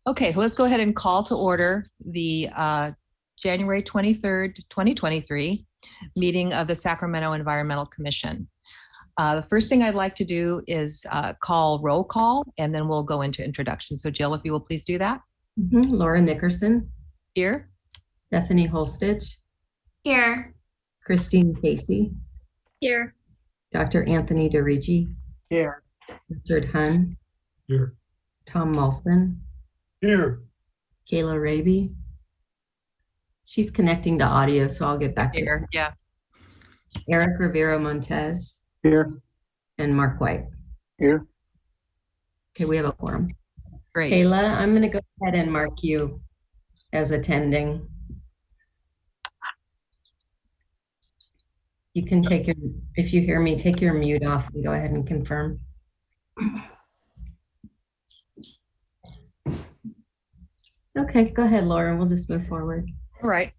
Okay, so let's go ahead and call to order the January 23rd, 2023 meeting of the Sacramento Environmental Commission. The first thing I'd like to do is call roll call, and then we'll go into introduction. So Jill, if you will please do that. Laura Nickerson. Here. Stephanie Holstich. Here. Christine Casey. Here. Dr. Anthony DeRigi. Here. Richard Hunn. Here. Tom Molson. Here. Kayla Raby. She's connecting to audio, so I'll get back to her. Yeah. Eric Rivero Montez. Here. And Mark White. Here. Okay, we have a quorum. Great. Kayla, I'm going to go ahead and mark you as attending. You can take your, if you hear me, take your mute off and go ahead and confirm. Okay, go ahead, Laura. We'll just move forward. All right.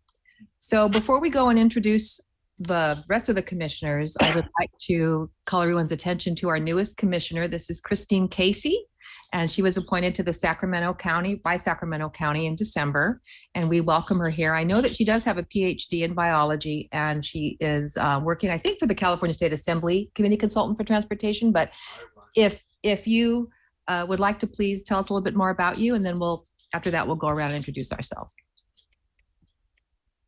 So before we go and introduce the rest of the commissioners, I would like to call everyone's attention to our newest commissioner. This is Christine Casey, and she was appointed to the Sacramento County by Sacramento County in December, and we welcome her here. I know that she does have a PhD in biology, and she is working, I think, for the California State Assembly Committee Consultant for Transportation. But if you would like to please tell us a little bit more about you, and then after that, we'll go around and introduce ourselves.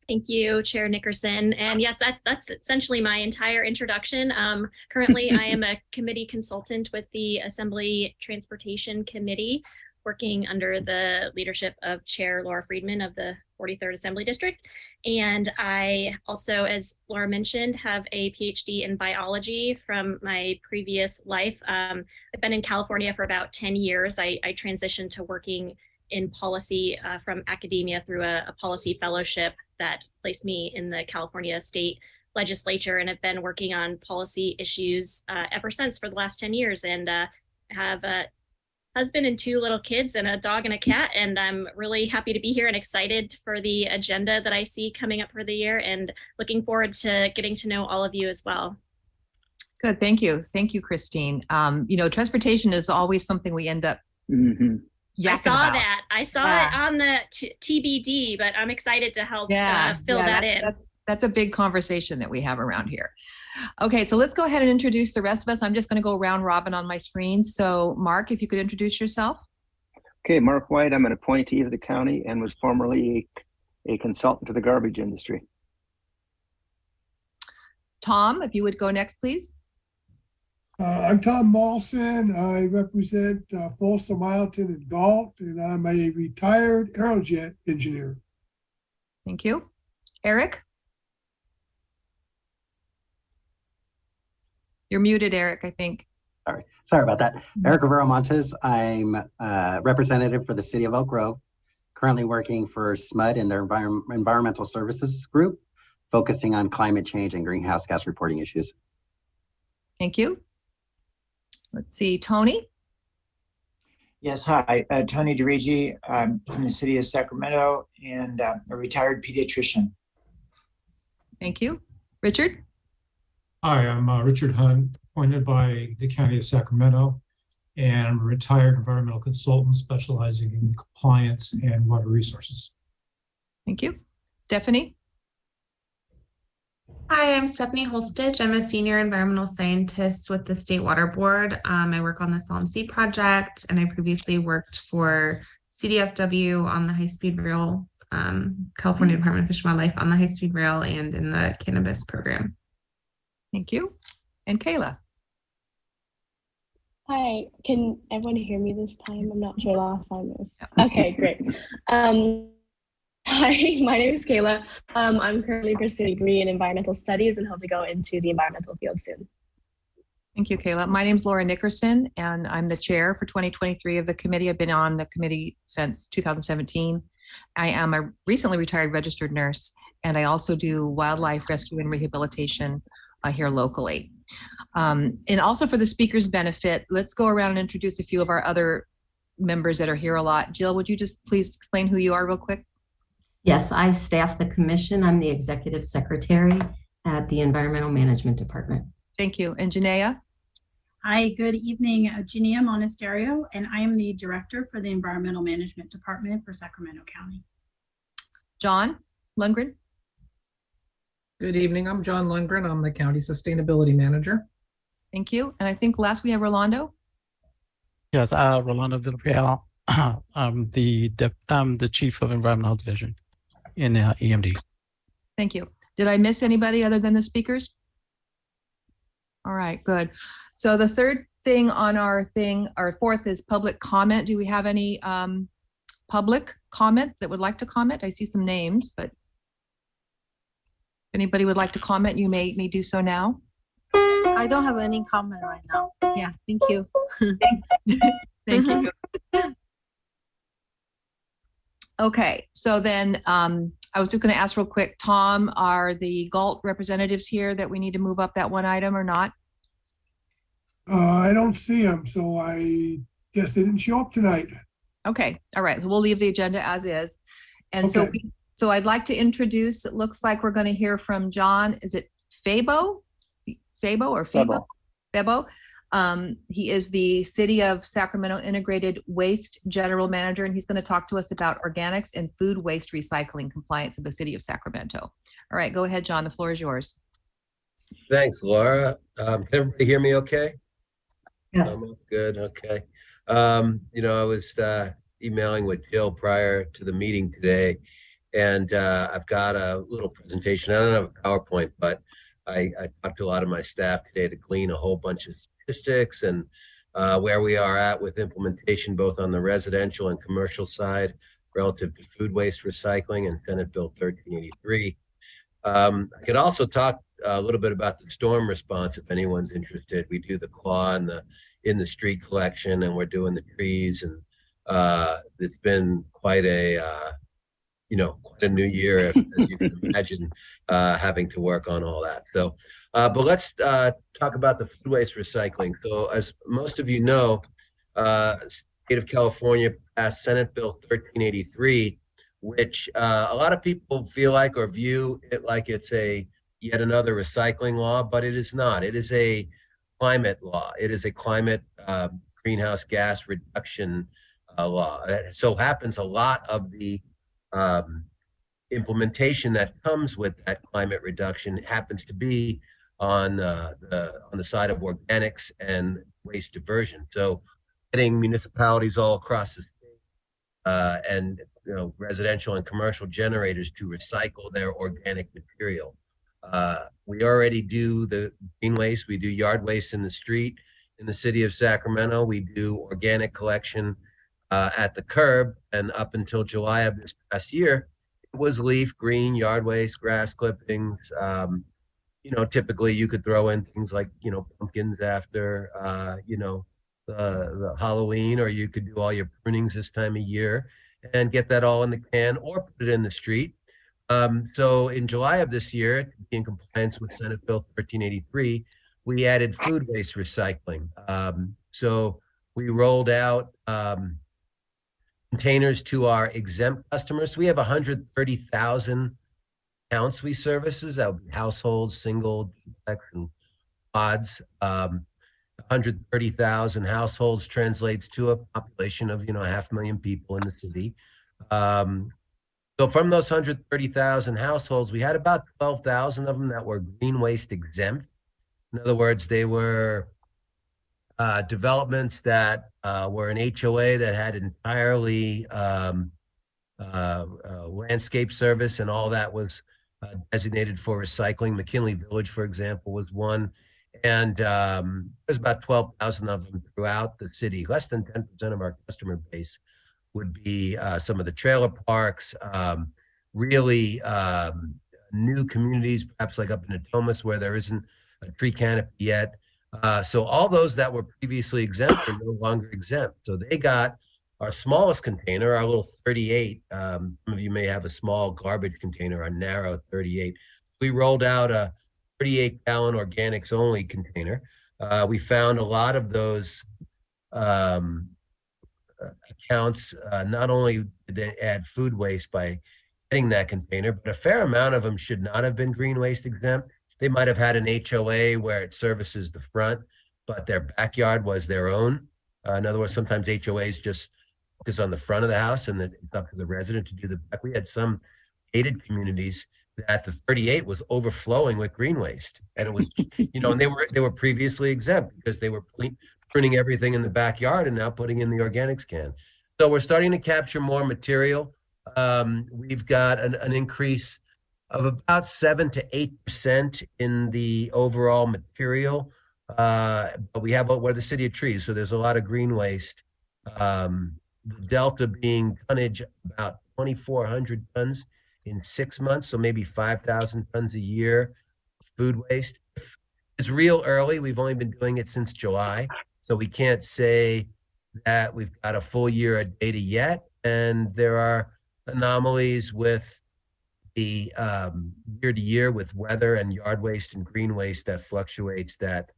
Thank you, Chair Nickerson. And yes, that's essentially my entire introduction. Currently, I am a committee consultant with the Assembly Transportation Committee, working under the leadership of Chair Laura Friedman of the 43rd Assembly District. And I also, as Laura mentioned, have a PhD in biology from my previous life. I've been in California for about 10 years. I transitioned to working in policy from academia through a policy fellowship that placed me in the California State Legislature, and have been working on policy issues ever since for the last 10 years, and have a husband and 2 little kids and a dog and a cat, and I'm really happy to be here and excited for the agenda that I see coming up for the year, and looking forward to getting to know all of you as well. Good, thank you. Thank you, Christine. Transportation is always something we end up I saw it on the TBD, but I'm excited to help fill that in. That's a big conversation that we have around here. Okay, so let's go ahead and introduce the rest of us. I'm just going to go round robin on my screen. So Mark, if you could introduce yourself. Okay, Mark White. I'm an appointee of the county and was formerly a consultant to the garbage industry. Tom, if you would go next, please. I'm Tom Molson. I represent Folsom, Mileton, and Galt, and I'm a retired Aerojet engineer. Thank you. Eric? You're muted, Eric, I think. Sorry about that. Eric Rivero Montes. I'm a representative for the city of Elk Grove, currently working for SMUD in their environmental services group, focusing on climate change and greenhouse gas reporting issues. Thank you. Let's see, Tony. Yes, hi, Tony DeRigi. I'm from the city of Sacramento and a retired pediatrician. Thank you. Richard. Hi, I'm Richard Hunn, appointed by the county of Sacramento, and I'm a retired environmental consultant specializing in compliance and water resources. Thank you. Stephanie. Hi, I'm Stephanie Holstich. I'm a senior environmental scientist with the State Water Board. I work on the Salton Sea project, and I previously worked for CDFW on the high-speed rail, California Department of Fish and Wildlife on the high-speed rail and in the cannabis program. Thank you. And Kayla. Hi, can everyone hear me this time? I'm not sure last time. Okay, great. Hi, my name is Kayla. I'm currently pursuing a degree in environmental studies and hope to go into the environmental field soon. Thank you, Kayla. My name is Laura Nickerson, and I'm the chair for 2023 of the committee. I've been on the committee since 2017. I am a recently retired registered nurse, and I also do wildlife rescue and rehabilitation here locally. And also for the speaker's benefit, let's go around and introduce a few of our other members that are here a lot. Jill, would you just please explain who you are real quick? Yes, I staff the commission. I'm the executive secretary at the Environmental Management Department. Thank you. And Janaea? Hi, good evening. Eugenia Monasterio, and I am the Director for the Environmental Management Department for Sacramento County. John Lundgren. Good evening. I'm John Lundgren. I'm the County Sustainability Manager. Thank you. And I think last we have Rolando. Yes, Rolando Villarreal. I'm the Chief of Environmental Division in EMD. Thank you. Did I miss anybody other than the speakers? All right, good. So the third thing on our fourth is public comment. Do we have any public comment that would like to comment? I see some names, but if anybody would like to comment, you may do so now. I don't have any comment right now. Yeah, thank you. Thank you. Okay, so then I was just going to ask real quick, Tom, are the GALT representatives here that we need to move up that one item or not? I don't see them, so I guess they didn't show up tonight. Okay, all right, so we'll leave the agenda as is. And Okay. so I'd like to introduce, it looks like we're going to hear from John, is it Fabo? Fabo or Febo? Febo. He is the City of Sacramento Integrated Waste General Manager, and he's going to talk to us about organics and food waste recycling compliance of the City of Sacramento. All right, go ahead, John, the floor is yours. Thanks, Laura. Can everybody hear me okay? Yes. Good, okay. I was emailing with Jill prior to the meeting today, and I've got a little presentation. I don't have a PowerPoint, but I talked to a lot of my staff today to glean a whole bunch of statistics and where we are at with implementation, both on the residential and commercial side, relative to food waste recycling and Senate Bill 1383. I could also talk a little bit about the storm response if anyone's interested. We do the claw and the in the street collection, and we're doing the trees, and it's been quite a quite a new year, as you can imagine, having to work on all that. So, but let's talk about the food waste recycling. So, as most of you know, State of California passed Senate Bill 1383, which a lot of people feel like or view it like it's yet another recycling law, but it is not. It is a climate law. It is a climate greenhouse gas reduction law. It so happens a lot of the implementation that comes with that climate reduction happens to be on the side of organics and waste diversion. So, getting municipalities all across the state and residential and commercial generators to recycle their organic material. We already do the green waste. We do yard waste in the street in the city of Sacramento. We do organic collection at the curb, and up until July of this past year, it was leaf, green, yard waste, grass clippings. Typically you could throw in things like, pumpkins after, the Halloween, or you could do all your prunings this time of year and get that all in the can or put it in the street. So in July of this year, to be in compliance with Senate Bill 1383, we added food waste recycling. So we rolled out containers to our exempt customers. We have 130,000 accounts we services. That would be households, single, duplex, and pods. 130,000 households translates to a population of 500,000 people in the city. So from those 130,000 households, we had about 12,000 of them that were green waste exempt. In other words, they were developments that were an HOA that had entirely landscape service, and all that was designated for recycling. McKinley Village, for example, was one. And there's about 12,000 of them throughout the city. Less than 10% of our customer base would be some of the trailer parks, really new communities, perhaps like up in Atomas where there isn't a tree canopy yet. So all those that were previously exempt are no longer exempt. So they got our smallest container, our little 38. Some of you may have a small garbage container, a narrow 38. We rolled out a 38-gallon organics only container. We found a lot of those accounts, not only did they add food waste by getting that container, but a fair amount of them should not have been green waste exempt. They might have had an HOA where it services the front, but their backyard was their own. In other words, sometimes HOAs just focus on the front of the house and then it's up to the resident to do the back. We had some gated communities that the 38 was overflowing with green waste. And it was, you know, and they were previously exempt because they were pruning everything in the backyard and now putting in the organics can. So we're starting to capture more material. We've got an increase of about 7 to 8% in the overall material. But we're the city of trees, so there's a lot of green waste. The delta being tonnage about 2,400 tons in 6 months, so maybe 5,000 tons a year food waste. It's real early. We've only been doing it since July, so we can't say that we've got a full year of data yet. And there are anomalies with the year to year with weather and yard waste and green waste that fluctuates that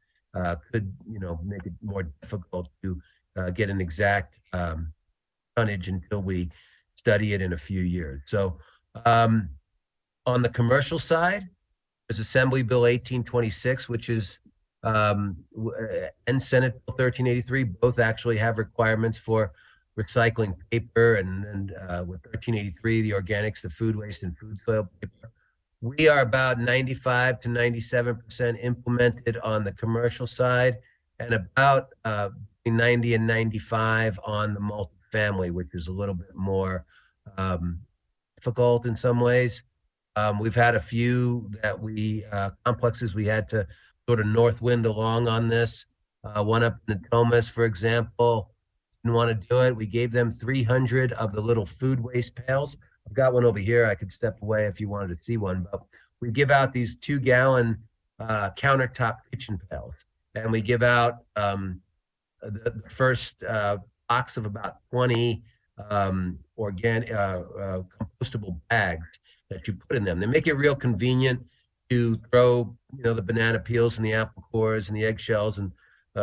could, you know, make it more difficult to get an exact tonnage until we study it in a few years. So on the commercial side, there's Assembly Bill 1826, which is and Senate Bill 1383. Both actually have requirements for recycling paper, and with 1383, the organics, the food waste, and food soil paper. We are about 95 to 97% implemented on the commercial side, and about 90 and 95 on the multifamily, which is a little bit more difficult in some ways. We've had a few that complexes we had to sort of north wind along on this. One up in Natomas, for example, didn't want to do it. We gave them 300 of the little food waste pails. I've got one over here. I could step away if you wanted to see one, but we give out these 2-gallon countertop kitchen pails, and we give out the first box of about 20 organic compostable bags that you put in them. They make it real convenient to throw, you know, the banana peels and the apple cores and the eggshells and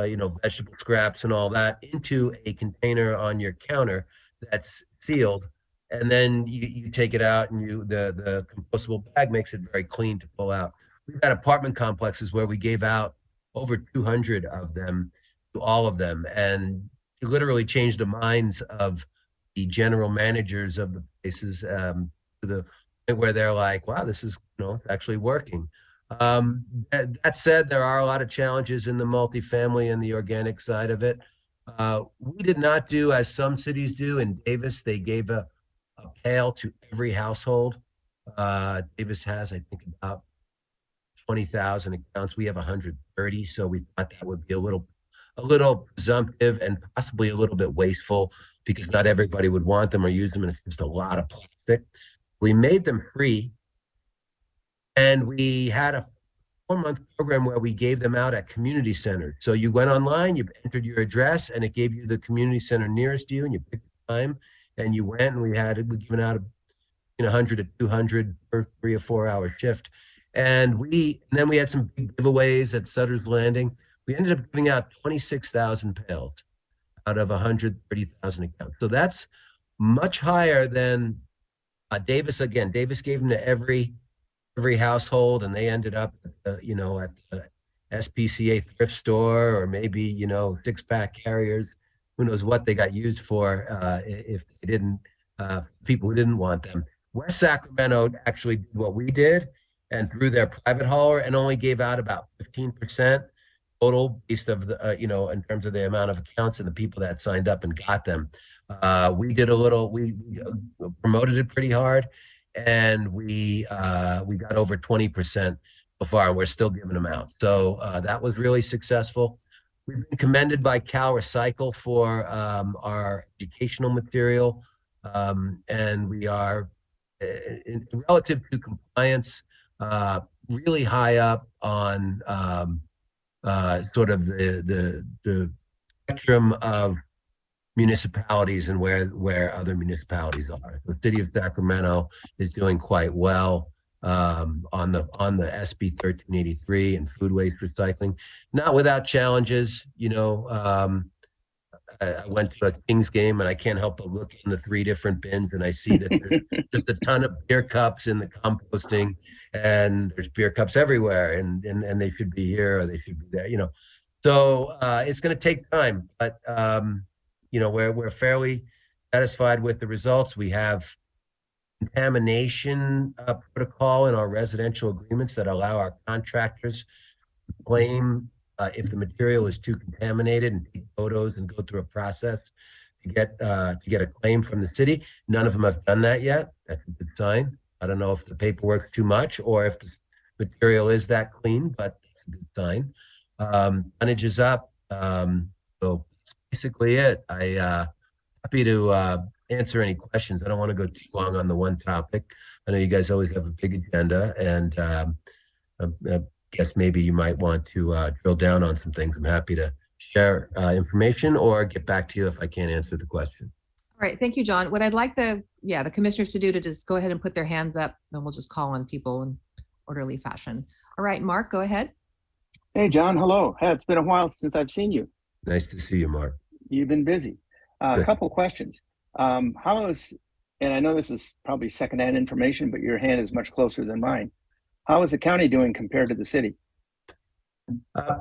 you know, vegetable scraps and all that into a container on your counter that's sealed, and then you take it out, and the compostable bag makes it very clean to pull out. We've had apartment complexes where we gave out over 200 of them to all of them, and it literally changed the minds of the general managers of the places to the point where they're like, wow, this is, you know, actually working. That said, there are a lot of challenges in the multifamily and the organic side of it. We did not do as some cities do. In Davis, they gave a pail to every household. Davis has, I think, about 20,000 accounts. We have 130, so we thought that would be a little presumptive and possibly a little bit wasteful because not everybody would want them or use them, and it's just a lot of plastic. We made them free. And we had a 4-month program where we gave them out at community centers. So you went online, you entered your address, and it gave you the community center nearest you, and you picked the time, and you went, and we given out 100 to 200 per 3 or 4 hour shift. And then we had some big giveaways at Sutter's Landing. We ended up giving out 26,000 pails out of 130,000 accounts. So that's much higher than Davis. Again, Davis gave them to every household, and they ended up at the SPCA thrift store, or maybe, you know, 6-pack carriers. Who knows what they got used for if they didn't, people who didn't want them. West Sacramento actually did what we did and through their private hauler, and only gave out about 15% total based of the, you know, in terms of the amount of accounts and the people that signed up and got them. We did we promoted it pretty hard. And we got over 20% so far, and we're still giving them out. So that was really successful. We've been commended by Cal Recycle for our educational material, and we are, relative to compliance, really high up on sort of the spectrum of municipalities and where other municipalities are. The city of Sacramento is doing quite well on the SB 1383 and food waste recycling, not without challenges. You know, I went to a Kings game, and I can't help but look in the 3 different bins, and I see that there's just a ton of beer cups in the composting, and there's beer cups everywhere, and they should be here or they should be there. You know, So it's going to take time, but you know, we're fairly satisfied with the results. We have contamination protocol in our residential agreements that allow our contractors to claim if the material is too contaminated and take photos and go through a process to get a claim from the city. None of them have done that yet. That's a good sign. I don't know if the paperwork's too much or if the material is that clean, but it's a good sign. Tonnage is up. So that's basically it. Happy to answer any questions. I don't want to go too long on the one topic. I know you guys always have a big agenda, and I guess maybe you might want to drill down on some things. I'm happy to share information or get back to you if I can't answer the question. All right, thank you, John. What I'd like the commissioners to do to just go ahead and put their hands up, and we'll just call on people in orderly fashion. All right, Mark, go ahead. Hey, John, hello. Hey, it's been a while since I've seen you. Nice to see you, Mark. You've been busy. A couple questions. How is, and I know this is probably secondhand information, but your hand is much closer than mine. How is the county doing compared to the city?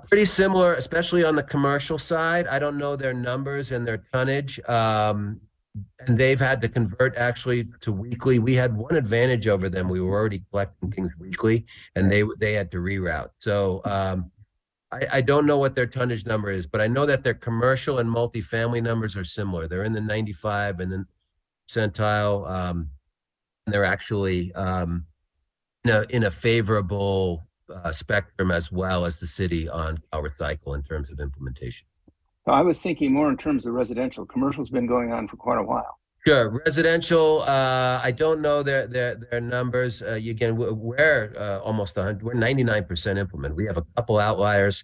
Pretty similar, especially on the commercial side. I don't know their numbers and their tonnage. And they've had to convert actually to weekly. We had one advantage over them. We were already collecting things weekly, and they had to reroute. So I don't know what their tonnage number is, but I know that their commercial and multifamily numbers are similar. They're in the 95 and then percentile. And they're actually in a favorable spectrum as well as the city on our cycle in terms of implementation. I was thinking more in terms of residential. Commercial's been going on for quite a while. Sure. Residential, I don't know their numbers. Again, we're almost 100. We're 99% implemented. We have a couple outliers.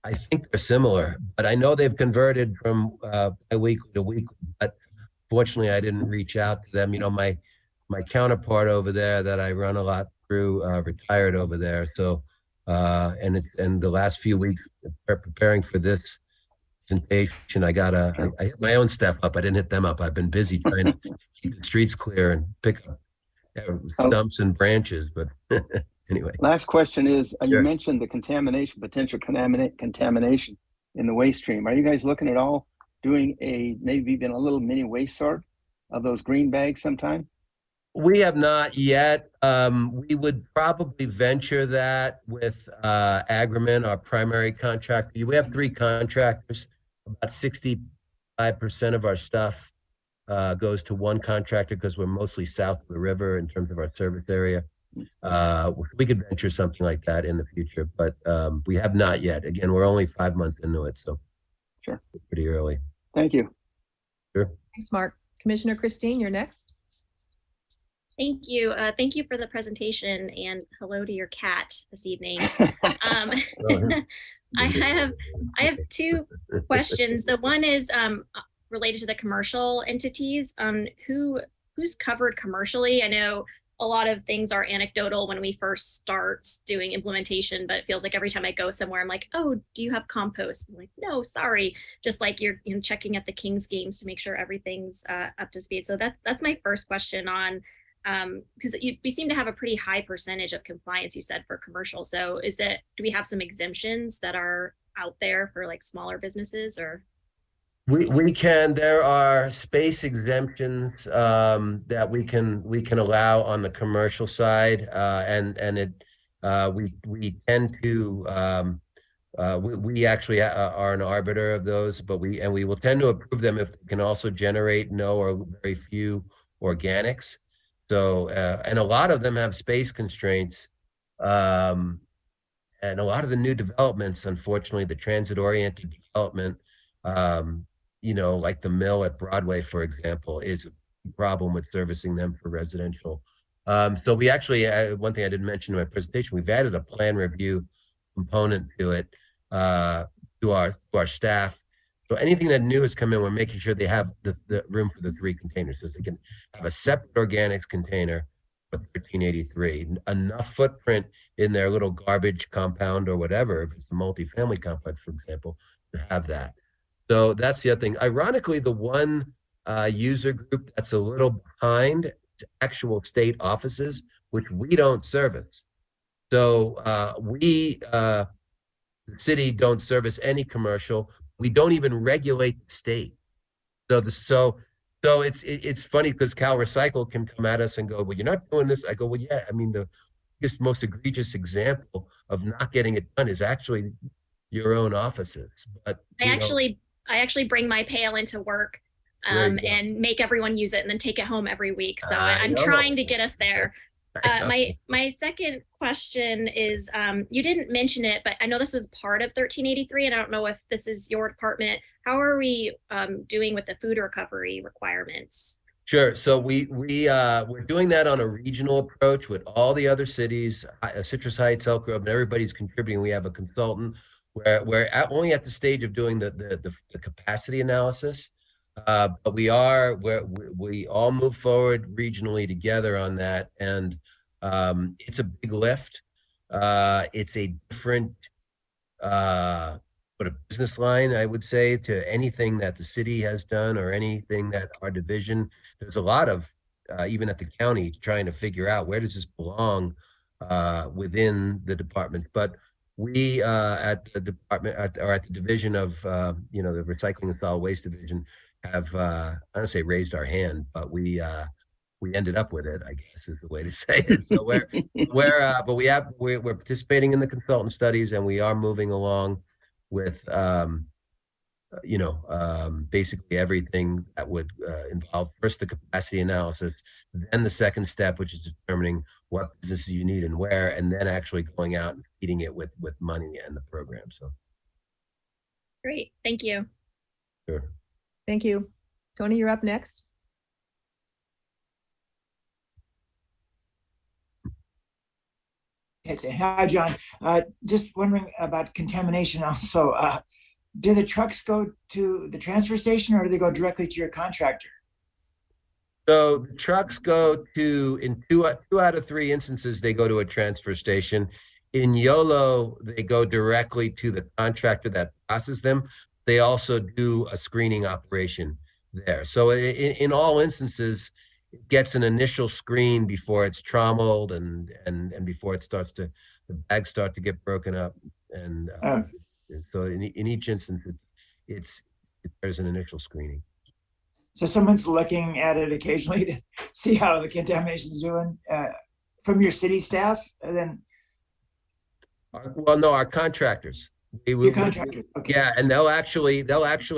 I think they're similar, but I know they've converted from bi-weekly to weekly. But fortunately, I didn't reach out to them. You know, my counterpart over there that I run a lot through retired over there. So, and the last few weeks preparing for this presentation, I hit my own step up. I didn't hit them up. I've been busy trying to keep the streets clear and pick up stumps and branches. But anyway. Last question is, Sure. You mentioned the contamination, potential contamination in the waste stream. Are you guys looking at all doing maybe even a little mini waste sort of those green bags sometime? We have not yet. We would probably venture that with Agriment, our primary contractor. We have 3 contractors. About 65% of our stuff goes to one contractor because we're mostly south of the river in terms of our service area. We could venture something like that in the future, but we have not yet. Again, we're only 5 months into it, so sure, pretty early. Thank you. Sure. Thanks, Mark. Commissioner Christine, you're next. Thank you. Thank you for the presentation, and hello to your cat this evening. I have 2 questions. The one is related to the commercial entities. Who's covered commercially? I know a lot of things are anecdotal when we first start doing implementation, but it feels like every time I go somewhere, I'm like, oh, do you have compost? I'm like, no, sorry. Just like you're checking at the Kings games to make sure everything's up to speed. So that's my first question on, because we seem to have a pretty high percentage of compliance, you said, for commercial. So do we have some exemptions that are out there for like smaller businesses, or? We can. There are space exemptions that we can allow on the commercial side, and we tend to we actually are an arbiter of those, but we will tend to approve them if we can also generate no or very few organics. So and a lot of them have space constraints, and a lot of the new developments, unfortunately, the transit-oriented development. Like the mill at Broadway, for example, is a problem with servicing them for residential. So we actually, one thing I didn't mention in my presentation, we've added a plan review component to it, to our staff. So anything that new has come in, we're making sure they have the room for the 3 containers, so they can have a separate organics container for 1383, enough footprint in their little garbage compound or whatever, if it's a multifamily complex, for example, to have that. So that's the other thing. Ironically, the one user group that's a little behind is actual state offices, which we don't service. So we The city don't service any commercial. We don't even regulate the state. So it's funny because Cal Recycle can come at us and go, well, you're not doing this. I go, well, yeah. I mean, the biggest, most egregious example of not getting it done is actually your own offices. But I actually bring my pail into work and make everyone use it and then take it home every week. So I'm trying to get us there. My second question is, you didn't mention it, but I know this was part of 1383, and I don't know if this is your department. How are we doing with the food recovery requirements? Sure. So we're doing that on a regional approach with all the other cities, Citrus Heights, Elk Grove, and everybody's contributing. We have a consultant. We're only at the stage of doing the capacity analysis, but we all move forward regionally together on that, and it's a big lift. It's a different a business line, I would say, to anything that the city has done or anything that our division. There's a lot of even at the county trying to figure out where does this belong within the department. But we at the department or at the division of the recycling and solid waste division have I don't say raised our hand, but we ended up with it, I guess is the way to say it. So we're participating in the consultant studies, and we are moving along with basically everything that would involve first the capacity analysis, then the second step, which is determining what businesses you need and where, and then actually going out and feeding it with money and the program. So great, thank you. Sure. Thank you. Tony, you're up next. Hi, John. Just wondering about contamination also. Do the trucks go to the transfer station or do they go directly to your contractor? So the trucks go to, in two out of three instances, they go to a transfer station. In YOLO, they go directly to the contractor that processes them. They also do a screening operation there. So in all instances, it gets an initial screen before it's trommeled and before it starts to, the bags start to get broken up. And so in each instance, there's an initial screening. So someone's looking at it occasionally to see how the contamination is doing from your city staff, and then. Our contractors. Your contractor. Okay. Yeah, and they'll actually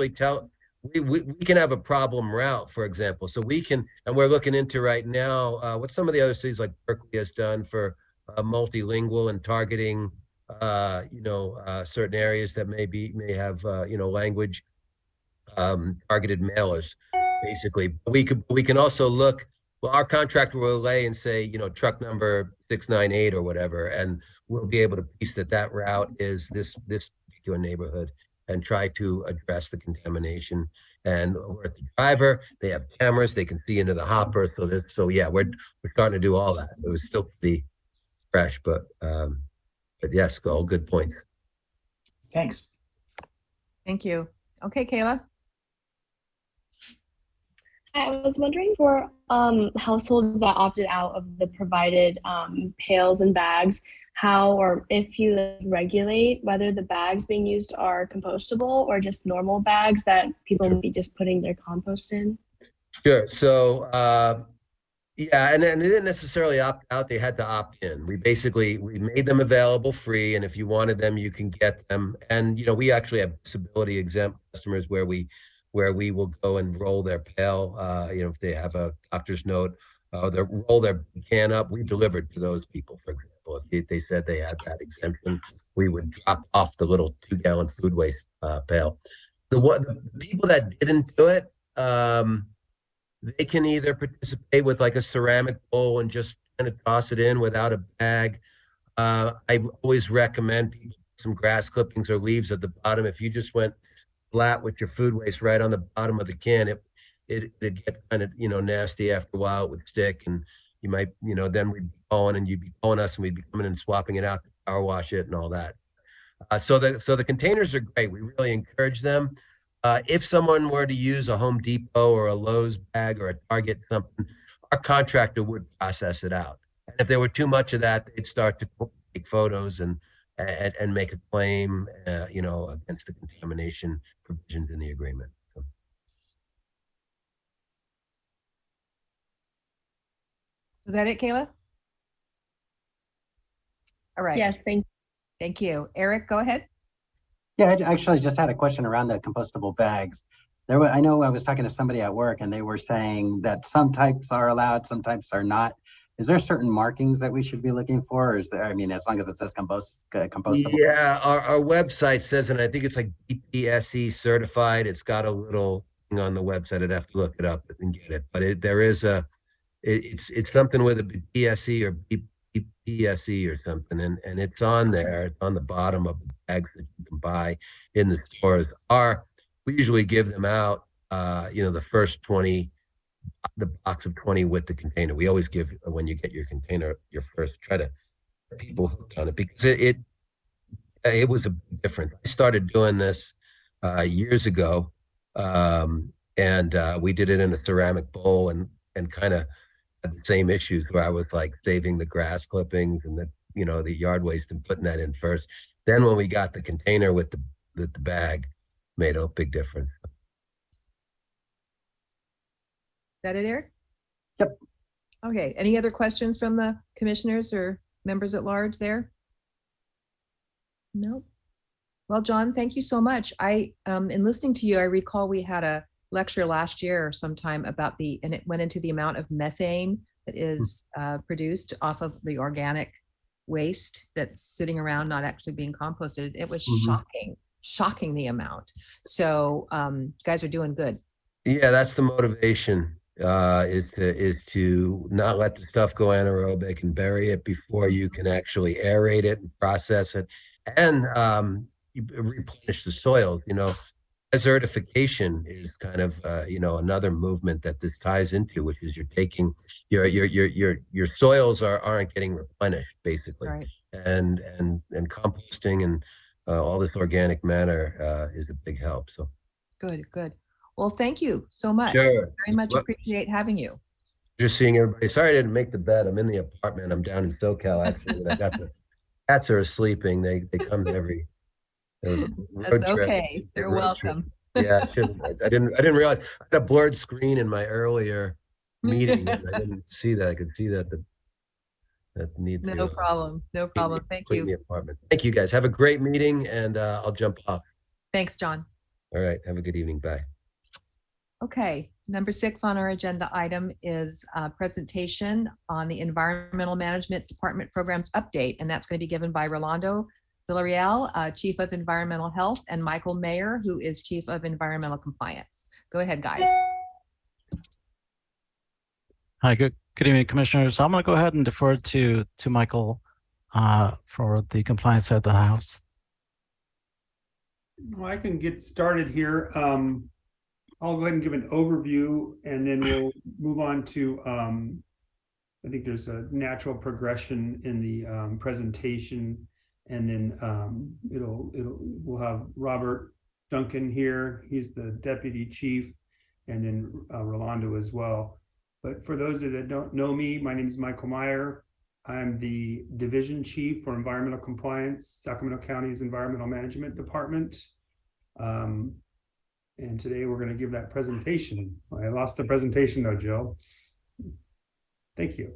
tell. We can have a problem route, for example. So we can, and we're looking into right now what some of the other cities like Berkeley has done for multilingual and targeting, certain areas that may have language targeted mailers, basically. We can also look. Well, our contractor will lay and say, truck number 698 or whatever, and we'll be able to piece that route is this particular neighborhood, and try to address the contamination. And with the driver, they have cameras, they can see into the hopper. So yeah, we're starting to do all that. It was still pretty fresh, but yes, all good points. Thanks. Thank you. Okay, Kayla. I was wondering for households that opted out of the provided pails and bags, how or if you regulate whether the bags being used are compostable or just normal bags that people would be just putting their compost in? Sure. So yeah, and they didn't necessarily opt out, they had to opt in. We made them available free, and if you wanted them, you can get them. And we actually have disability exempt customers where we will go and roll their pail, if they have a doctor's note, they roll their can up. We delivered to those people, for example. If they said they had that exemption, we would drop off the little 2-gallon food waste pail. The people that didn't do it, they can either participate with like a ceramic bowl and just kind of toss it in without a bag. I always recommend people some grass clippings or leaves at the bottom. If you just went flat with your food waste right on the bottom of the can, it'd get kind of nasty after a while. It would stick, and you might then we'd be calling, and you'd be calling us, and we'd be coming and swapping it out to power wash it and all that. So the containers are great. We really encourage them. If someone were to use a Home Depot or a Lowe's bag or a Target something, our contractor would process it out. And if there were too much of that, they'd start to take photos and and make a claim, you know, against the contamination provisions in the agreement. So. Was that it, Kayla? All right. Yes, Thank you. Eric, go ahead. Yeah, I actually just had a question around the compostable bags. I know I was talking to somebody at work and they were saying that some types are allowed, some types are not. Is there certain markings that we should be looking for? Or is there, I mean, as long as it says compostable? Yeah, our website says, and I think it's like BPSE certified. It's got a little thing on the website. I'd have to look it up and get it. But there is it's something with a BPSE or BPSE or something, and it's on there. It's on the bottom of the bags that you can buy in the stores. We usually give them out, you know, the first 20, the box of 20 with the container. We always give, when you get your container, your first, try to get people hooked on it, because it was a big difference. I started doing this years ago, and we did it in a ceramic bowl, and kind of had the same issues where I was like saving the grass clippings and the, you know, the yard waste and putting that in first. Then when we got the container with the bag, made a big difference. Is that it, Eric? Yep. Okay. Any other questions from the commissioners or members at large there? No. Well, John, thank you so much. In listening to you, I recall we had a lecture last year or sometime about and it went into the amount of methane that is produced off of the organic waste that's sitting around, not actually being composted. It was shocking the amount. So you guys are doing good. Yeah, that's the motivation, is to not let the stuff go anaerobic and bury it before you can actually aerate it and process it, and you replenish the soils. You know, desertification is kind of you know, another movement that this ties into, which is you're taking your soils aren't getting replenished, basically, right. and composting and all this organic matter is a big help. So good. Well, thank you so much. Sure. Very much appreciate having you. Just seeing everybody. Sorry I didn't make the bed. I'm in the apartment. I'm down in SoCal, actually. I got the cats are sleeping. They come every road That's trip. They're welcome. Yeah, I didn't realize I had a blurred screen in my earlier meeting, and I didn't see that. I could see that needs no problem. Thank you. The apartment. Thank you, guys. Have a great meeting, and I'll jump off. Thanks, John. All right. Have a good evening. Bye. Okay, number 6 on our agenda item is a presentation on the Environmental Management Department Programs update, and that's going to be given by Rolando Villarreal, Chief of Environmental Health, and Michael Mayer, who is Chief of Environmental Compliance. Go ahead, guys. Hi, good evening, Commissioners. So I'm going to go ahead and defer to Michael for the compliance head of the House. Well, I can get started here. I'll go ahead and give an overview, and then we'll move on to, I think there's a natural progression in the presentation, and then we'll have Robert Duncan here. He's the Deputy Chief, and then Rolando as well. But for those that don't know me, my name is Michael Meyer. I'm the Division Chief for Environmental Compliance, Sacramento County's Environmental Management Department. And today we're going to give that presentation. I lost the presentation though, Jill. Thank you.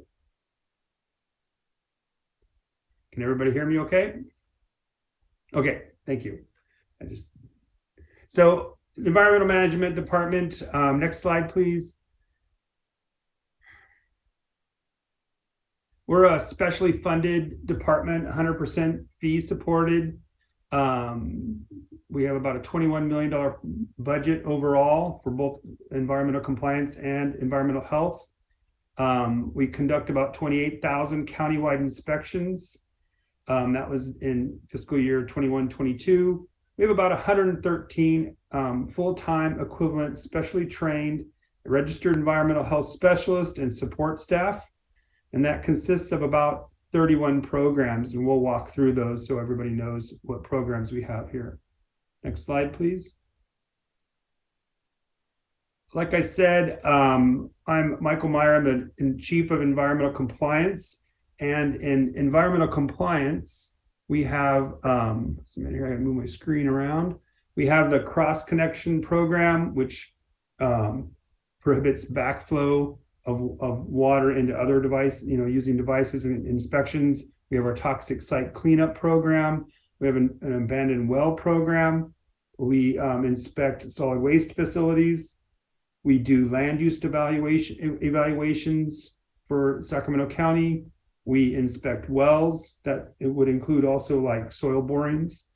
Can everybody hear me okay? Okay, thank you. So the Environmental Management Department, next slide, please. We're a specially funded department, 100% fee supported. We have about a $21 million budget overall for both environmental compliance and environmental health. We conduct about 28,000 countywide inspections. That was in fiscal year 21-22. We have about 113 full-time equivalent, specially trained, registered environmental health specialists and support staff. And that consists of about 31 programs, and we'll walk through those so everybody knows what programs we have here. Next slide, please. Like I said, I'm Michael Meyer. I'm the Chief of Environmental Compliance. And in environmental compliance, We have, let's see, here I gotta move my screen around. We have the cross connection program, which prohibits backflow of water into other using devices and inspections. We have our toxic site cleanup program. We have an abandoned well program. We inspect solid waste facilities. We do land use evaluations for Sacramento County. We inspect wells. That it would include also like soil borings.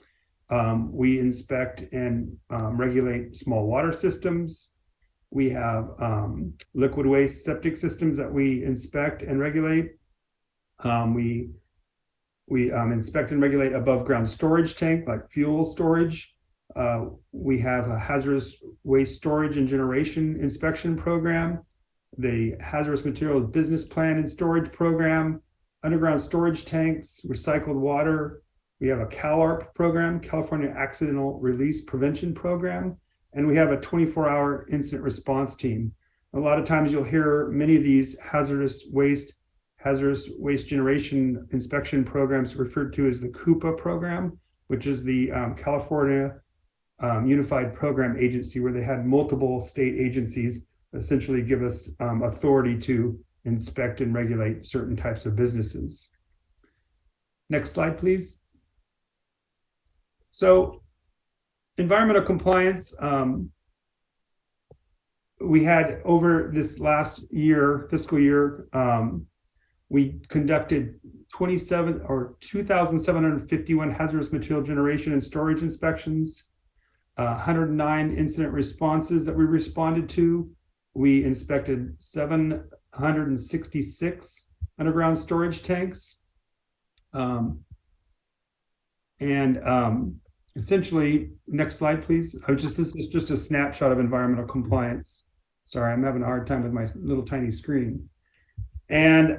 We inspect and regulate small water systems. We have liquid waste septic systems that we inspect and regulate. We inspect and regulate above ground storage tank like fuel storage. We have a hazardous waste storage and generation inspection program, the hazardous materials business plan and storage program, underground storage tanks, recycled water. We have a CalARP program, California Accidental Release Prevention Program, and we have a 24-hour incident response team. A lot of times you'll hear many of these hazardous waste generation inspection programs referred to as the CUPA program, which is the California Unified Program Agency, where they had multiple state agencies essentially give us authority to inspect and regulate certain types of businesses. Next slide, please. So environmental compliance, we had over this last year, fiscal year, we conducted 2,751 hazardous material generation and storage inspections, 109 incident responses that we responded to. We inspected 766 underground storage tanks. Essentially, next slide, please. This is just a snapshot of environmental compliance. Sorry, I'm having a hard time with my little tiny screen. And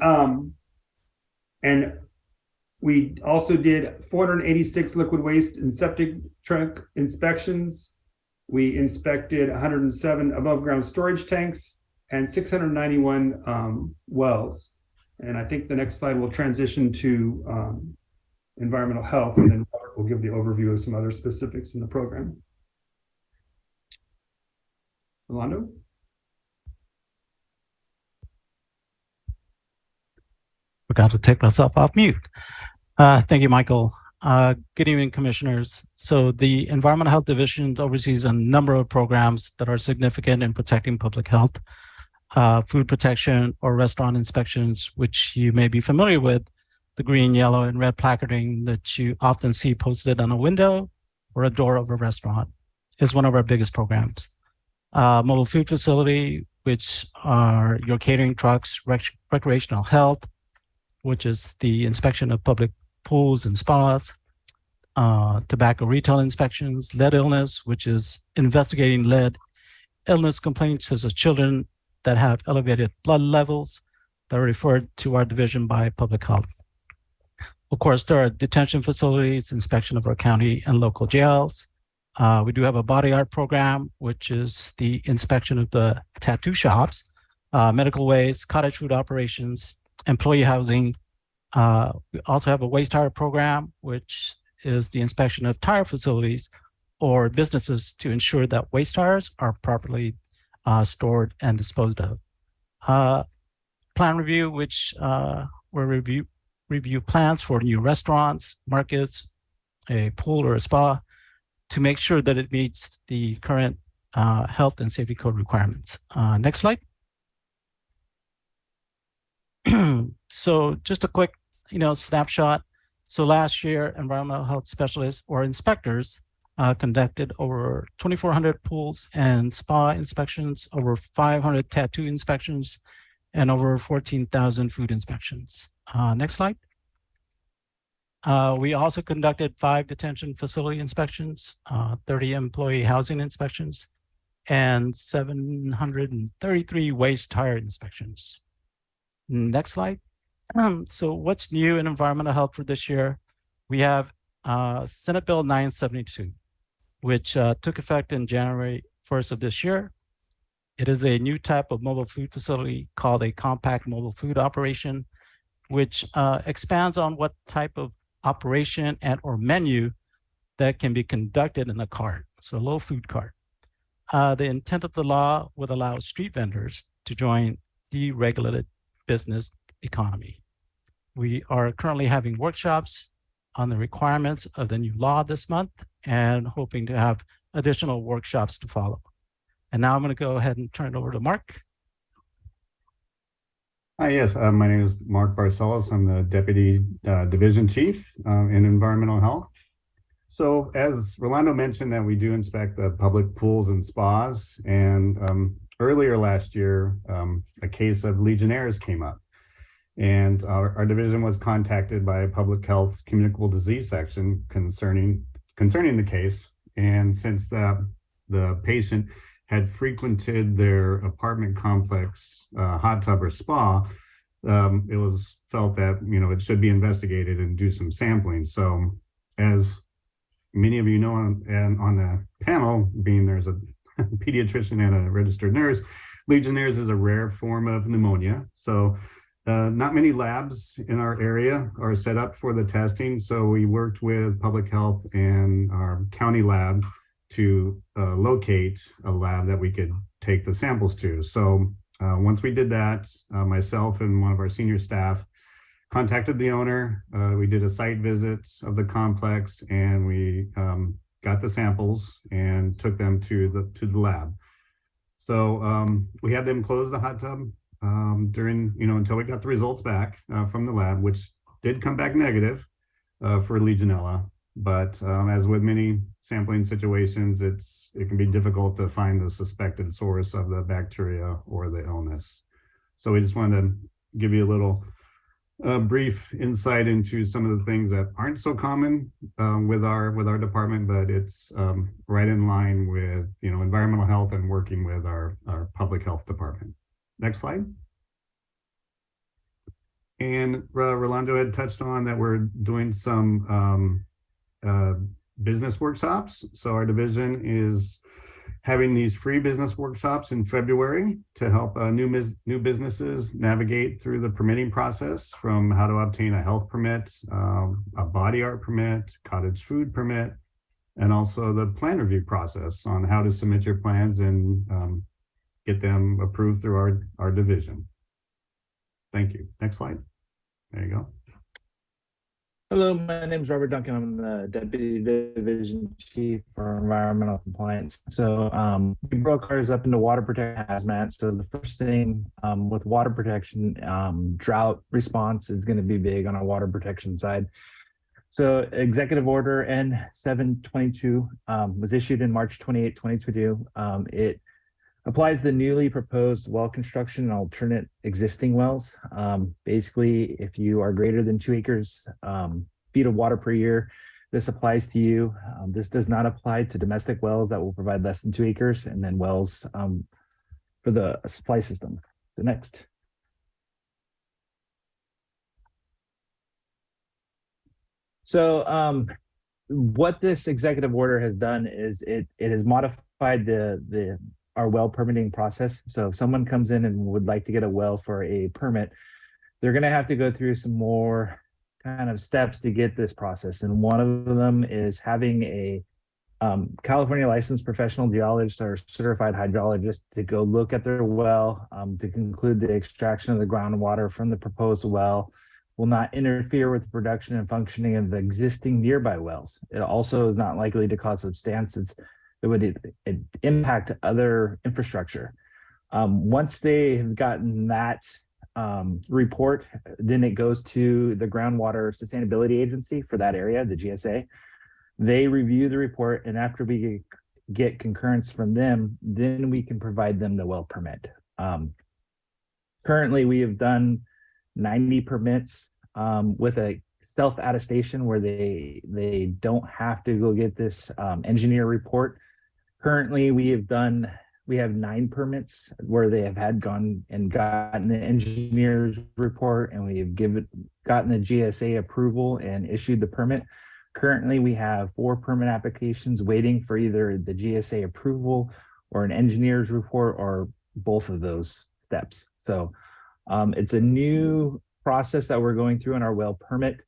we also did 486 liquid waste and septic truck inspections. We inspected 107 above ground storage tanks and 691 wells. And I think the next slide will transition to environmental health, and then Robert will give the overview of some other specifics in the program. Rolando? Forgot to take myself off mute. Thank you, Michael. Good evening, commissioners. So the Environmental Health Division oversees a number of programs that are significant in protecting public health, food protection, or restaurant inspections, which you may be familiar with. The green, yellow, and red placarding that you often see posted on a window or a door of a restaurant is one of our biggest programs. Mobile food facility, which are your catering trucks, recreational health, which is the inspection of public pools and spas, tobacco retail inspections, lead illness, which is investigating lead illness complaints as children that have elevated blood levels that are referred to our division by public health. Of course, there are detention facilities, inspection of our county and local jails. We do have a body art program, which is the inspection of the tattoo shops, medical waste, cottage food operations, employee housing. We also have a waste tire program, which is the inspection of tire facilities or businesses to ensure that waste tires are properly stored and disposed of. Plan review, which will review plans for new restaurants, markets, a pool or a spa to make sure that it meets the current health and safety code requirements. Next slide. So just a quick, snapshot. So last year, environmental health specialists or inspectors conducted over 2,400 pools and spa inspections, over 500 tattoo inspections, and over 14,000 food inspections. Next slide. We also conducted 5 detention facility inspections, 30 employee housing inspections, and 733 waste tire inspections. Next slide. So what's new in environmental health for this year? We have Senate Bill 972, which took effect in January 1st of this year. It is a new type of mobile food facility called a compact mobile food operation, which expands on what type of operation and or menu that can be conducted in a cart, so a little food cart. The intent of the law would allow street vendors to join the regulated business economy. We are currently having workshops on the requirements of the new law this month and hoping to have additional workshops to follow. And now I'm going to go ahead and turn it over to Mark. Hi, yes, my name is Mark Barcelos. I'm the Deputy Division Chief in Environmental Health. So as Rolando mentioned, that we do inspect the public pools and spas, and earlier last year, a case of Legionnaires came up, and our division was contacted by a public health communicable disease section concerning the case. And since the patient had frequented their apartment complex hot tub or spa, it was felt that it should be investigated and do some sampling. So as many of you know, on the panel, being there's a pediatrician and a registered nurse, Legionnaires is a rare form of pneumonia. So not many labs in our area are set up for the testing. So we worked with public health and our county lab to locate a lab that we could take the samples to. So once we did that, myself and one of our senior staff contacted the owner. We did a site visit of the complex, and we got the samples and took them to the lab. So we had them close the hot tub during, until we got the results back from the lab, which did come back negative for Legionella. But as with many sampling situations, it can be difficult to find the suspected source of the bacteria or the illness. So we just wanted to give you a little brief insight into some of the things that aren't so common with our department, but it's right in line with environmental health and working with our public health department. Next slide. And Rolando had touched on that we're doing some business workshops. So our division is having these free business workshops in February to help new businesses navigate through the permitting process, from how to obtain a health permit, a body art permit, cottage food permit, and also the plan review process on how to submit your plans and get them approved through our division. Thank you. Next slide. There you go. Hello, my name is Robert Duncan. I'm the Deputy Division Chief for Environmental Compliance. So we broke ours up into water protection hazmat. So the first thing with water protection, drought response is going to be big on our water protection side. So Executive Order N722 was issued in March 28, 2022. It applies the newly proposed well construction and alternate existing wells. Basically, if you are greater than 2 acres feet of water per year, this applies to you. This does not apply to domestic wells that will provide less than 2 acres, and then wells for the supply system. The next. So what this executive order has done is it has modified our well permitting process. So if someone comes in and would like to get a well for a permit, they're going to have to go through some more kind of steps to get this process. And one of them is having a California licensed professional geologist or certified hydrologist to go look at their well to conclude the extraction of the groundwater from the proposed well will not interfere with the production and functioning of the existing nearby wells. It also is not likely to cause substances that would impact other infrastructure. Once they have gotten that report, then it goes to the Groundwater Sustainability Agency for that area, the GSA. They review the report, and after we get concurrence from them, then we can provide them the well permit. Currently, we have done 90 permits with a self-attestation where they don't have to go get this engineer report. Currently, we have 9 permits where they have gone and gotten the engineer's report, and we have gotten the GSA approval and issued the permit. Currently, we have 4 permit applications waiting for either the GSA approval or an engineer's report or both of those steps. So it's a new process that we're going through in our well permit.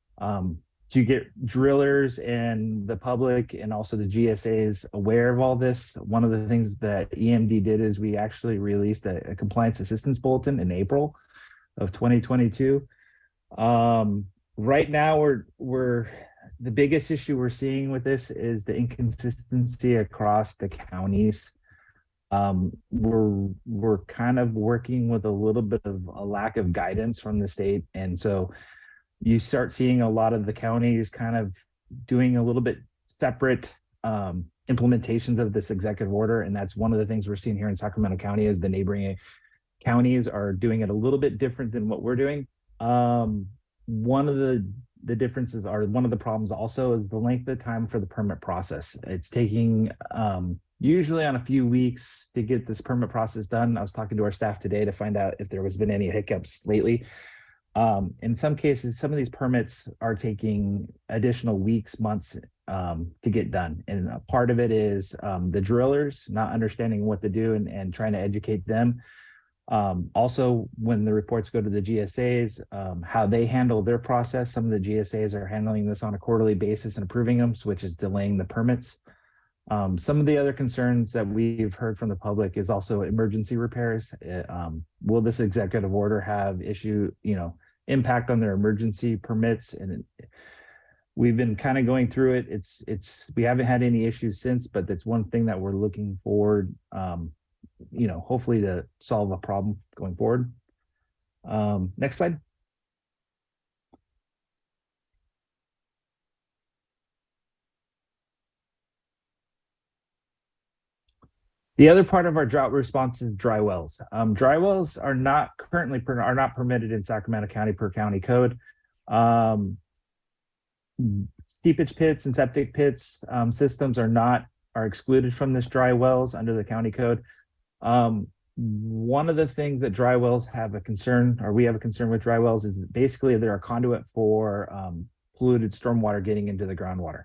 to get drillers and the public and also the GSAs aware of all this, one of the things that EMD did is we actually released a compliance assistance bulletin in April of 2022. Right now, we're the biggest issue we're seeing with this is the inconsistency across the counties. We're kind of working with a little bit of a lack of guidance from the state, and so you start seeing a lot of the counties kind of doing a little bit separate implementations of this executive order, and that's one of the things we're seeing here in Sacramento County is the neighboring counties are doing it a little bit different than what we're doing. One of the differences are one of the problems also is the length of time for the permit process. It's taking usually on a few weeks to get this permit process done. I was talking to our staff today to find out if there was been any hiccups lately. In some cases, some of these permits are taking additional weeks, months to get done. And a part of it is the drillers not understanding what to do and trying to educate them. Also, when the reports go to the GSAs, how they handle their process. Some of the GSAs are handling this on a quarterly basis and approving them, which is delaying the permits. Some of the other concerns that we've heard from the public is also emergency repairs. Will this executive order have impact on their emergency permits? And we've been kind of going through it. We haven't had any issues since, but that's one thing that we're looking forward, hopefully to solve a problem going forward. Next slide. The other part of our drought response is dry wells. Dry wells are not permitted in Sacramento County per county code. Seepage pits and septic pits systems are excluded from this dry wells under the county code. One of the things that dry wells have a concern, or we have a concern with dry wells, is basically they're a conduit for polluted stormwater getting into the groundwater.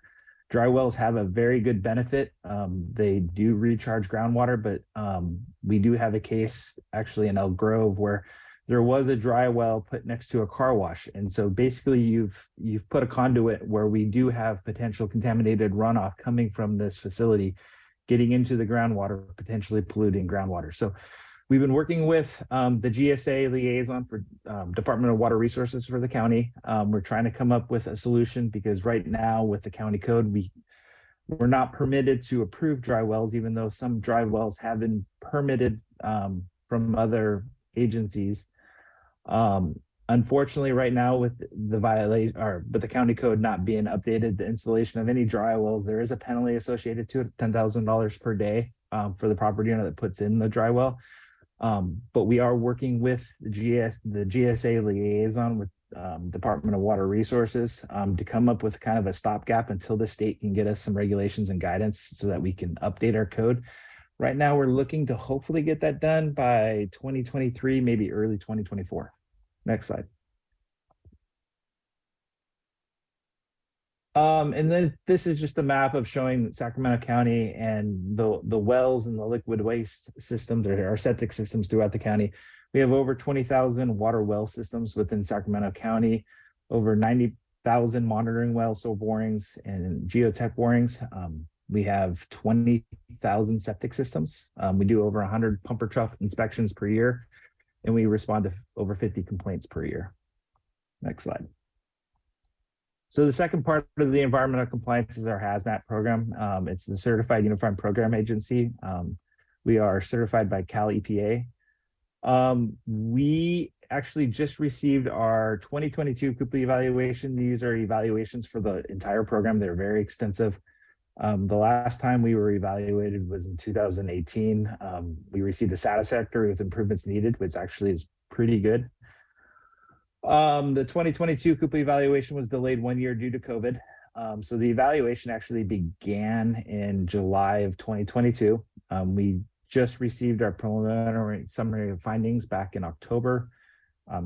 Dry wells have a very good benefit. They do recharge groundwater, but we do have a case actually in Elk Grove where there was a dry well put next to a car wash. And so basically you've put a conduit where we do have potential contaminated runoff coming from this facility, getting into the groundwater, potentially polluting groundwater. So we've been working with the GSA liaison for Department of Water Resources for the county. We're trying to come up with a solution because right now with the county code, we're not permitted to approve dry wells, even though some dry wells have been permitted from other agencies. Unfortunately, right now with the county code not being updated, the installation of any dry wells, there is a penalty associated to it, $10,000 per day for the property owner that puts in the dry well. But we are working with the GSA liaison with Department of Water Resources to come up with kind of a stopgap until the state can get us some regulations and guidance so that we can update our code. Right now, we're looking to hopefully get that done by 2023, maybe early 2024. Next slide. And then this is just a map of showing Sacramento County and the wells and the liquid waste systems, or our septic systems throughout the county. We have over 20,000 water well systems within Sacramento County, over 90,000 monitoring well soil borings and geotech borings. We have 20,000 septic systems. We do over 100 pumper truck inspections per year, and we respond to over 50 complaints per year. Next slide. So the second part of the environmental compliance is our Hazmat program. It's the Certified Uniform Program Agency. We are certified by Cal EPA. We actually just received our 2022 CUPA evaluation. These are evaluations for the entire program. They're very extensive. The last time we were evaluated was in 2018. We received a satisfactory with improvements needed, which actually is pretty good. The 2022 CUPA evaluation was delayed 1 year due to COVID. So the evaluation actually began in July of 2022. We just received our preliminary summary of findings back in October.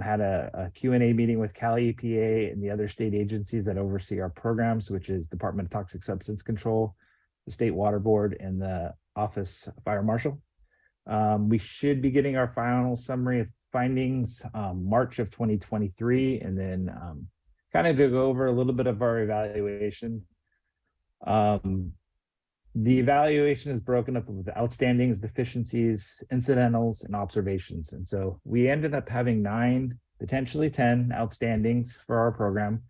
Had a Q&A meeting with Cal EPA and the other state agencies that oversee our programs, which is Department of Toxic Substance Control, the State Water Board, and the Office Fire Marshal. We should be getting our final summary of findings March of 2023, and then kind of to go over a little bit of our evaluation. The evaluation is broken up with outstandings, deficiencies, incidentals, and observations. And so we ended up having 9, potentially 10 outstandings for our program.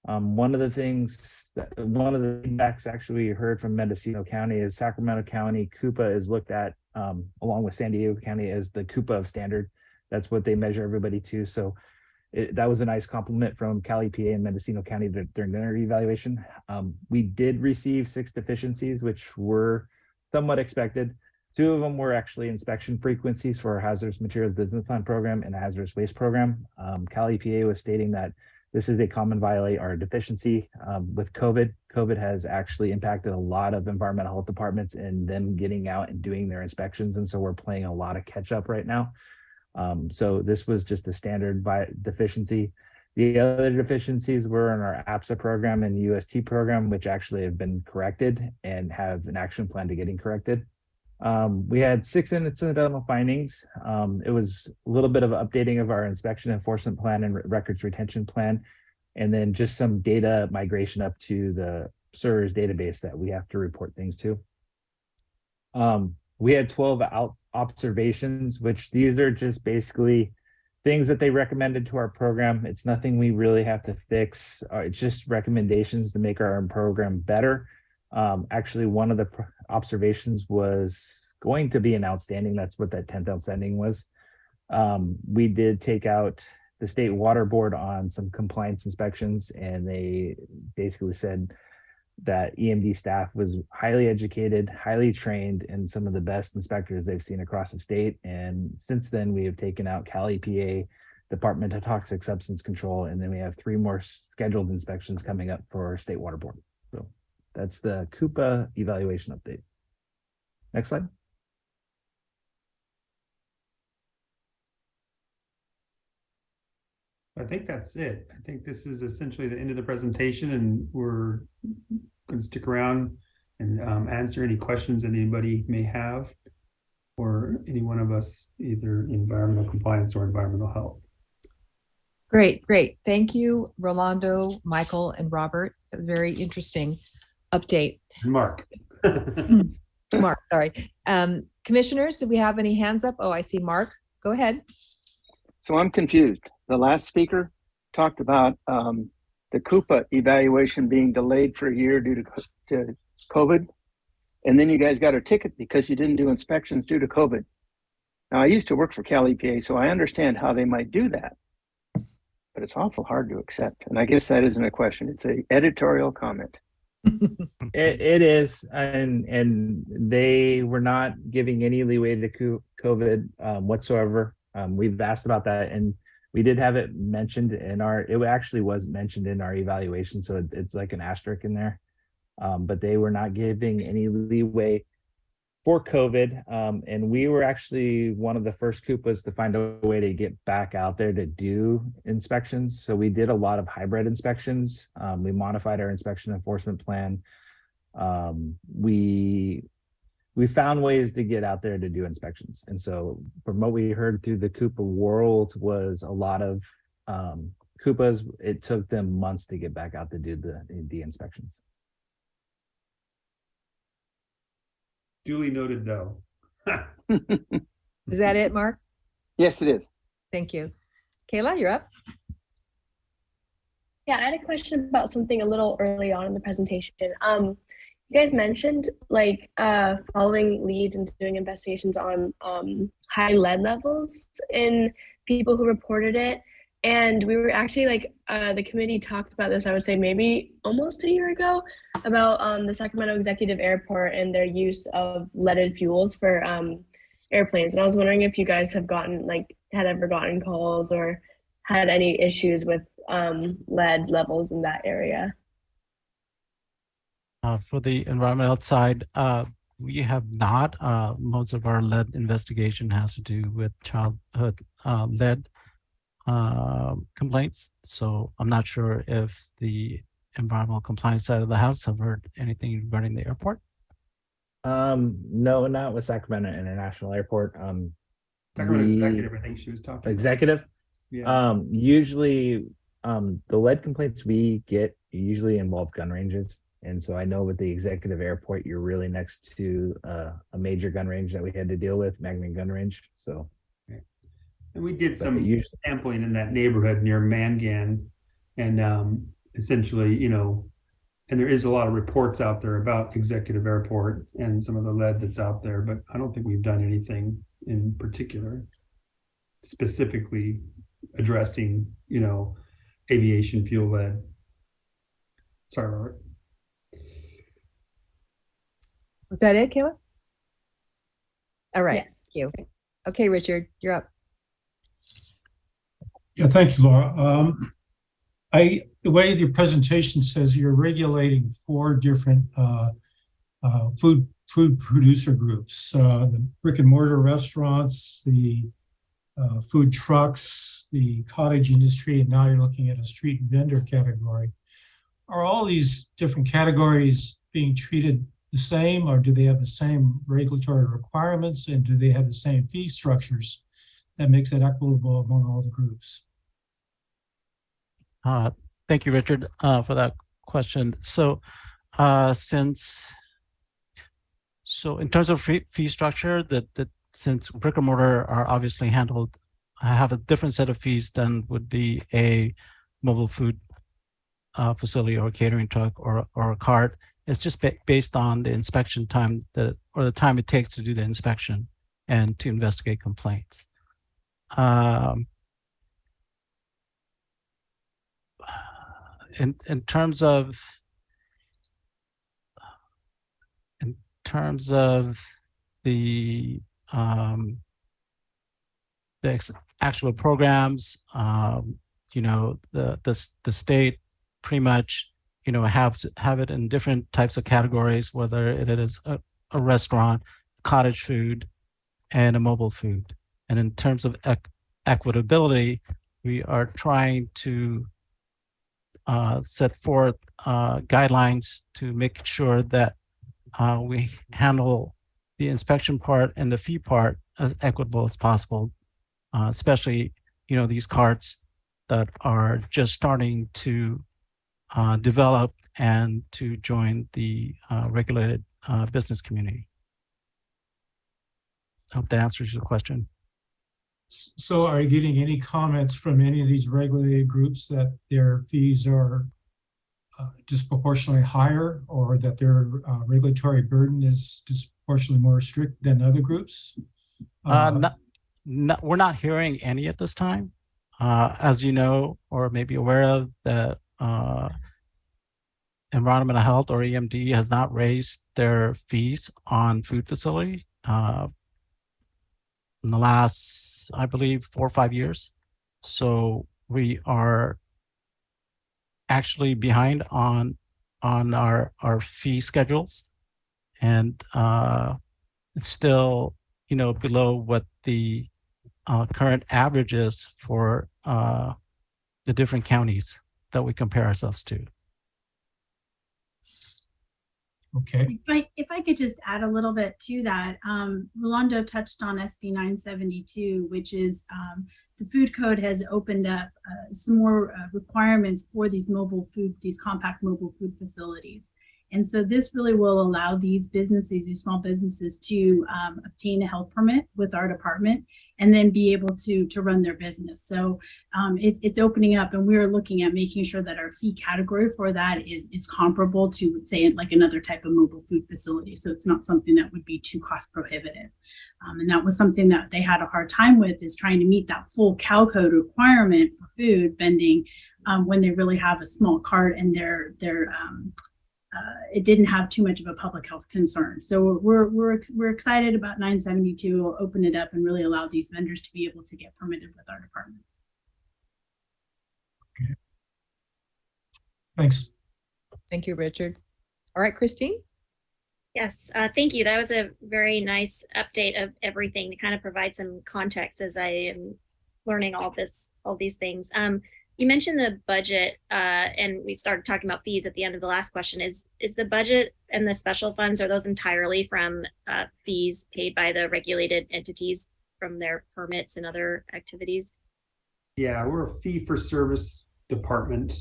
One of the feedbacks actually we heard from Mendocino County is Sacramento County CUPA is looked at along with San Diego County as the CUPA of standard. That's what they measure everybody to. So that was a nice compliment from Cali, PA, and Mendocino County during their evaluation. We did receive 6 deficiencies, which were somewhat expected. 2 of them were actually inspection frequencies for our hazardous materials business plan program and a hazardous waste program. Cali, PA was stating that this is a common violate or deficiency with COVID. COVID has actually impacted a lot of environmental health departments in them getting out and doing their inspections. And so we're playing a lot of catch up right now. So this was just a standard deficiency. The other deficiencies were in our APSA program and UST program, which actually have been corrected and have an action plan to getting corrected. We had 6 incidental findings. It was a little bit of updating of our inspection enforcement plan and records retention plan, and then just some data migration up to the SURS database that we have to report things to. We had 12 observations, which these are just basically things that they recommended to our program. It's nothing we really have to fix. It's just recommendations to make our program better. Actually, one of the observations was going to be an outstanding. That's what that 10th outstanding was. We did take out the State Water Board on some compliance inspections, and they basically said that EMD staff was highly educated, highly trained, and some of the best inspectors they've seen across the state. And since then, we have taken out Cali, PA, Department of Toxic Substance Control, and then we have 3 more scheduled inspections coming up for State Water Board. So that's the CUPA evaluation update. Next slide. I think that's it. I think this is essentially the end of the presentation, and we're going to stick around and answer any questions that anybody may have, or any one of us, either environmental compliance or environmental health. Great. Thank you, Rolando, Michael, and Robert. That was very interesting update. Mark. Mark, sorry. Commissioners, do we have any hands up? Oh, I see Mark. Go ahead. So I'm confused. The last speaker talked about the CUPA evaluation being delayed for a year due to COVID. And then you guys got a ticket because you didn't do inspections due to COVID. Now, I used to work for Cali, PA, so I understand how they might do that. But it's awful hard to accept. And I guess that isn't a question. It's an editorial comment. It is, and they were not giving any leeway to COVID whatsoever. We've asked about that, and we did have it mentioned in it actually was mentioned in our evaluation, so it's like an asterisk in there. But they were not giving any leeway for COVID, and we were actually one of the first CUPAs to find a way to get back out there to do inspections. So we did a lot of hybrid inspections. We modified our inspection enforcement plan. We found ways to get out there to do inspections. And so from what we heard through the CUPA world was a lot of CUPAs, it took them months to get back out to do the inspections. Duly noted, though. Is that it, Mark? Yes, it is. Thank you. Kayla, you're up. Yeah, I had a question about something a little early on in the presentation. You guys mentioned like following leads and doing investigations on high lead levels in people who reported it. And we were actually like, the committee talked about this, I would say maybe almost a year ago, about the Sacramento Executive Airport and their use of leaded fuels for airplanes. And I was wondering if you guys have had ever gotten calls or had any issues with lead levels in that area. For the environmental side, we have not. Most of our lead investigation has to do with childhood lead complaints. So I'm not sure if the environmental compliance side of the house have heard anything regarding the airport. No, not with Sacramento International Airport. Sacramento Executive, I think she was talking Executive? about. Yeah. Usually The lead complaints we get usually involve gun ranges. And so I know with the executive airport, you're really next to a major gun range that we had to deal with, Magnet gun range. So, and we did but some usually, sampling in that neighborhood near Mangan, and essentially, you know, and there is a lot of reports out there about executive airport and some of the lead that's out there, but I don't think we've done anything in particular specifically addressing, you know, aviation fuel lead. Sorry, Robert. Was that it, Kayla? All right. Yes. Thank you. Okay, Richard, you're up. Yeah, thank you, Laura. The way your presentation says you're regulating 4 different food producer groups: the brick and mortar restaurants, the food trucks, the cottage industry, and now you're looking at a street vendor category. Are all these different categories being treated the same, or do they have the same regulatory requirements, and do they have the same fee structures that makes it equitable among all the groups? Thank you, Richard, for that question. So, in terms of fee structure, since brick and mortar are obviously have a different set of fees than would be a mobile food facility or a catering truck or a cart. It's just based on the inspection time or the time it takes to do the inspection and to investigate complaints. In terms of the actual programs, you know, the state pretty much, you know, have it in different types of categories, whether it is a restaurant, cottage food, and a mobile food. And in terms of equitability, we are trying to set forth guidelines to make sure that we handle the inspection part and the fee part as equitable as possible, especially, you know, these carts that are just starting to develop and to join the regulated business community. I hope that answers your question. So are you getting any comments from any of these regulated groups that their fees are disproportionately higher, or that their regulatory burden is disproportionately more strict than other groups? We're not hearing any at this time. As you know, or maybe aware of, that Environmental Health, or EMD, has not raised their fees on food facility in the last, I believe, 4 or 5 years. So we are actually behind on our fee schedules, and it's still, you know, below what the current average is for the different counties that we compare ourselves to. Okay. If I could just add a little bit to that, Rolando touched on SB 972, which is the food code has opened up some more requirements for these compact mobile food facilities. And so this really will allow these businesses, these small businesses, to obtain a health permit with our department and then be able to run their business. So it's opening up, and we're looking at making sure that our fee category for that is comparable to, say, like another type of mobile food facility. So it's not something that would be too cost prohibitive. And that was something that they had a hard time with, is trying to meet that full Cal Code requirement for food vending when they really have a small cart and it didn't have too much of a public health concern. So we're excited about 972. We'll open it up and really allow these vendors to be able to get permitted with our department. Okay. Thanks. Thank you, Richard. All right, Christine. Yes, thank you. That was a very nice update of everything to kind of provide some context as I am learning all these things. You mentioned the budget, and we started talking about fees at the end of the last question. Is the budget and the special funds, are those entirely from fees paid by the regulated entities from their permits and other activities? Yeah, we're a fee for service department.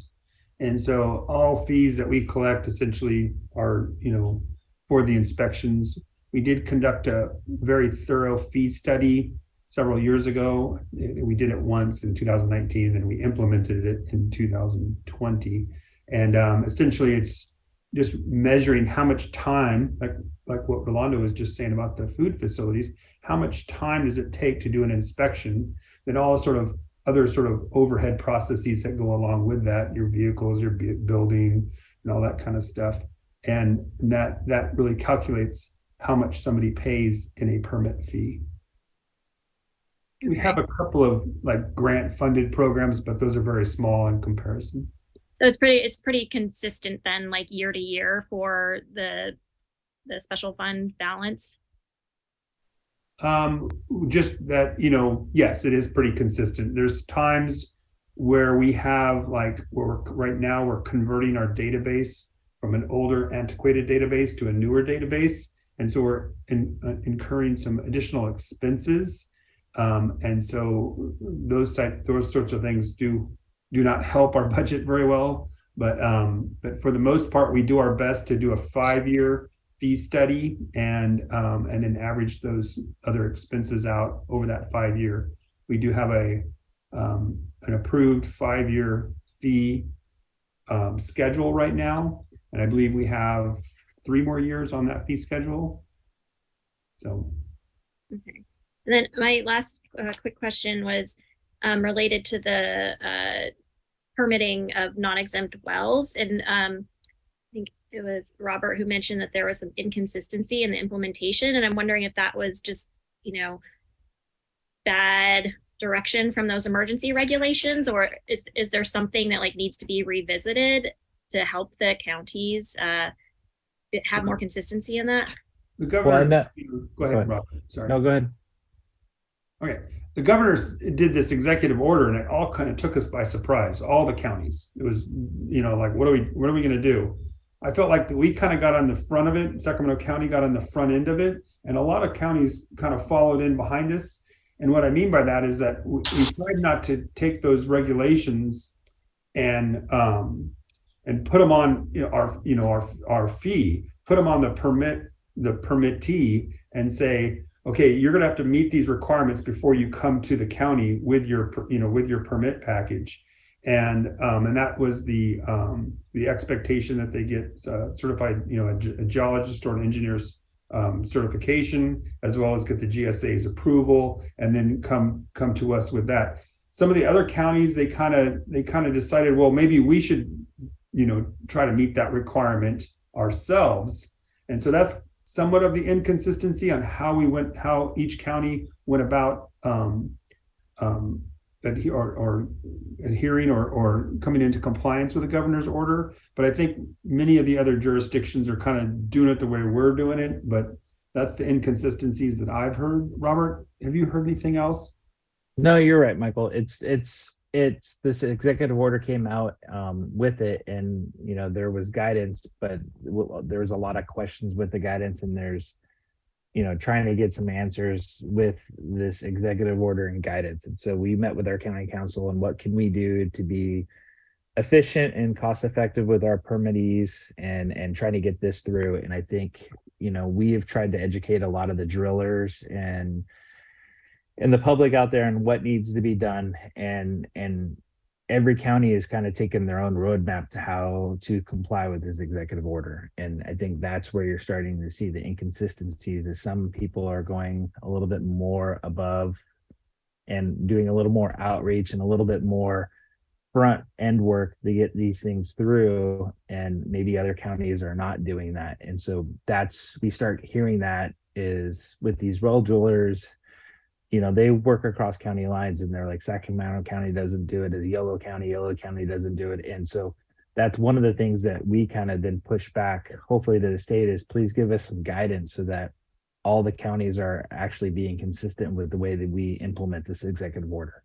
And so all fees that we collect essentially are, for the inspections. We did conduct a very thorough fee study several years ago. We did it once in 2019, and we implemented it in 2020. And essentially it's just measuring how much time, like what Rolando was just saying about the food facilities, how much time does it take to do an inspection, then all other overhead processes that go along with that, your vehicles, your building, and all that kind of stuff. And that really calculates how much somebody pays in a permit fee. We have a couple of grant funded programs, but those are very small in comparison. So it's pretty consistent then, like year to year for the special fund balance. Just that, yes, it is pretty consistent. There's times where we have right now we're converting our database from an older antiquated database to a newer database. And so we're incurring some additional expenses. And so those sorts of things do not help our budget very well. But for the most part, we do our best to do a 5-year fee study and then average those other expenses out over that 5-year. We do have an approved 5-year fee schedule right now, and I believe we have 3 more years on that fee schedule. So, okay. And then my last quick question was related to the permitting of non-exempt wells, and I think it was Robert who mentioned that there was some inconsistency in the implementation, and I'm wondering if that was just, bad direction from those emergency regulations, or is there something that needs to be revisited to help the counties have more consistency in that? The governor, go ahead, Robert. Sorry. No, go ahead. Okay. The governors did this executive order, and it all kind of took us by surprise. All the counties. It was, what are we going to do? I felt like we kind of got on the front of it. Sacramento County got on the front end of it, and a lot of counties kind of followed in behind us. And what I mean by that is that we tried not to take those regulations and put them on our fee, put them on the permittee, and say, okay, you're going to have to meet these requirements before you come to the county with your permit package. And that was the expectation that they get certified, a geologist or an engineer's certification, as well as get the GSA's approval, and then come to us with that. Some of the other counties, they kind of decided, well, maybe we should, try to meet that requirement ourselves. And so that's somewhat of the inconsistency on how each county went about adhering or coming into compliance with the governor's order. But I think many of the other jurisdictions are kind of doing it the way we're doing it, but that's the inconsistencies that I've heard. Robert, have you heard anything else? No, you're right, Michael. It's this executive order came out with it, and there was guidance, but there was a lot of questions with the guidance, and there's trying to get some answers with this executive order and guidance. And so we met with our county council and what can we do to be efficient and cost effective with our permittees and trying to get this through. And I think we have tried to educate a lot of the drillers and the public out there on what needs to be done, and every county is kind of taking their own roadmap to how to comply with this executive order. And I think that's where you're starting to see the inconsistencies, is some people are going a little bit more above and doing a little more outreach and a little bit more front end work to get these things through, and maybe other counties are not doing that. And so we start hearing that is with these well drillers. They work across county lines, and they're like, Sacramento County doesn't do it, as Yolo County doesn't do it. And so that's one of the things that we kind of then push back, hopefully, to the state, is please give us some guidance so that all the counties are actually being consistent with the way that we implement this executive order.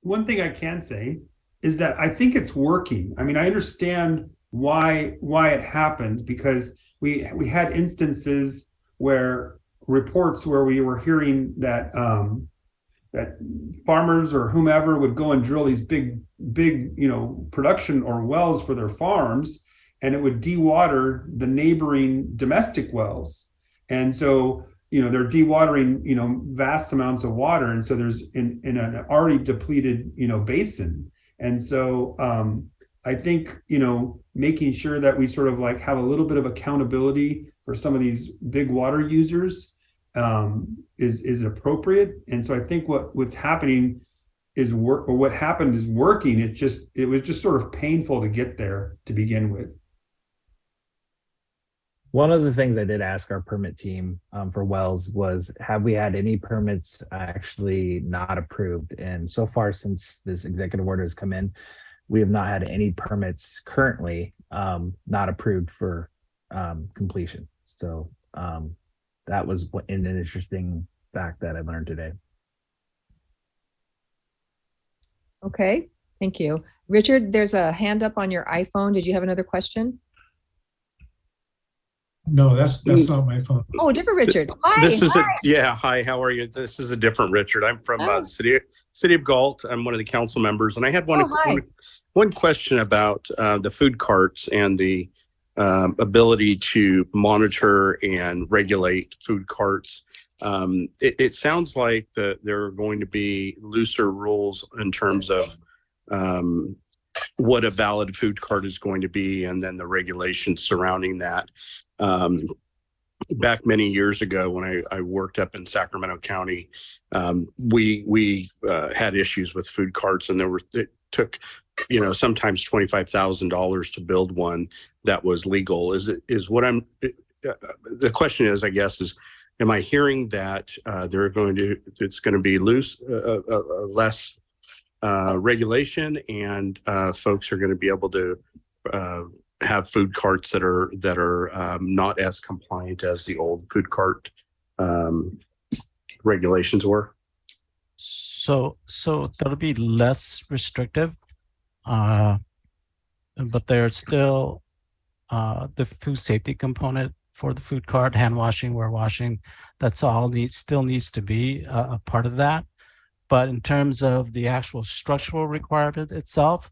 One thing I can say is that I think it's working. I mean, I understand why it happened, because we had instances where reports where we were hearing that that farmers or whomever would go and drill these big, production or wells for their farms, and it would dewater the neighboring domestic wells. And so, they're dewatering, vast amounts of water. And so there's in an already depleted, basin. And so I think, making sure that we sort of like have a little bit of accountability for some of these big water users is appropriate. And so I think what's happening is what happened is working. It was just sort of painful to get there to begin with. One of the things I did ask our permit team for wells was, have we had any permits actually not approved? And so far, since this executive order has come in, we have not had any permits currently not approved for completion. So that was an interesting fact that I learned today. Okay, thank you. Richard, there's a hand up on your iPhone. Did you have another question? No, that's not my phone. Oh, different Richard. Hi. Hi, how are you? This is a different Richard. I'm from the city of Galt. I'm one of the council members, and I had one question about the food carts and the ability to monitor and regulate food carts. It sounds like there are going to be looser rules in terms of what a valid food cart is going to be, and then the regulations surrounding that. Back many years ago when I worked up in Sacramento County, we had issues with food carts, and it took sometimes $25,000 to build one that was legal. The question is, I guess, am I hearing that it's going to be less regulation, and folks are going to be able to have food carts that are not as compliant as the old food cart regulations were? So that'll be less restrictive, but there's still the food safety component for the food cart, hand washing, ware washing. That's all still needs to be a part of that. But in terms of the actual structural requirement itself,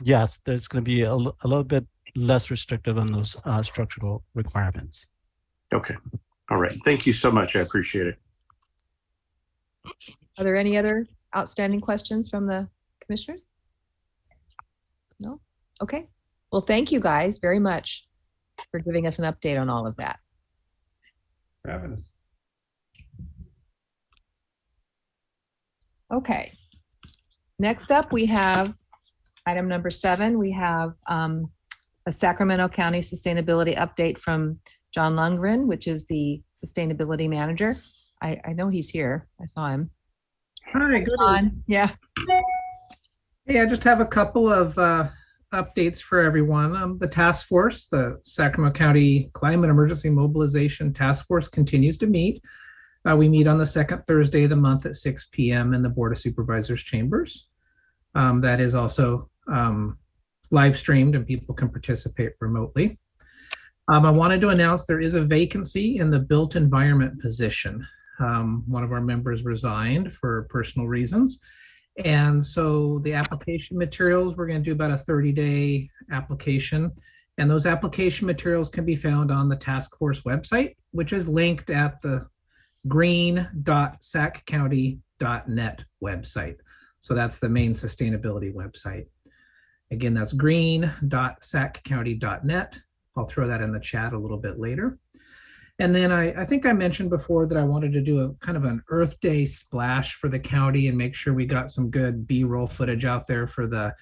yes, there's going to be a little bit less restrictive on those structural requirements. Okay. All right. Thank you so much. I appreciate it. Are there any other outstanding questions from the commissioners? No? Okay. Well, thank you guys very much for giving us an update on all of that. For having us. Okay. Next up, we have item number 7. We have a Sacramento County sustainability update from John Lundgren, which is the sustainability manager. I know he's here. I saw him. Hi, good John. Yeah. Hey, I just have a couple of updates for everyone. The task force, the Sacramento County Climate Emergency Mobilization Task Force, continues to meet. We meet on the second Thursday of the month at 6 p.m. in the Board of Supervisors chambers. That is also live streamed, and people can participate remotely. I wanted to announce there is a vacancy in the built environment position. One of our members resigned for personal reasons. And so the application materials, we're going to do about a 30-day application. And those application materials can be found on the task force website, which is linked at the green.saccounty.net website. So that's the main sustainability website. Again, that's green.saccounty.net. I'll throw that in the chat a little bit later. And then I think I mentioned before that I wanted to do a kind of an Earth Day splash for the county and make sure we got some good B-roll footage out there for the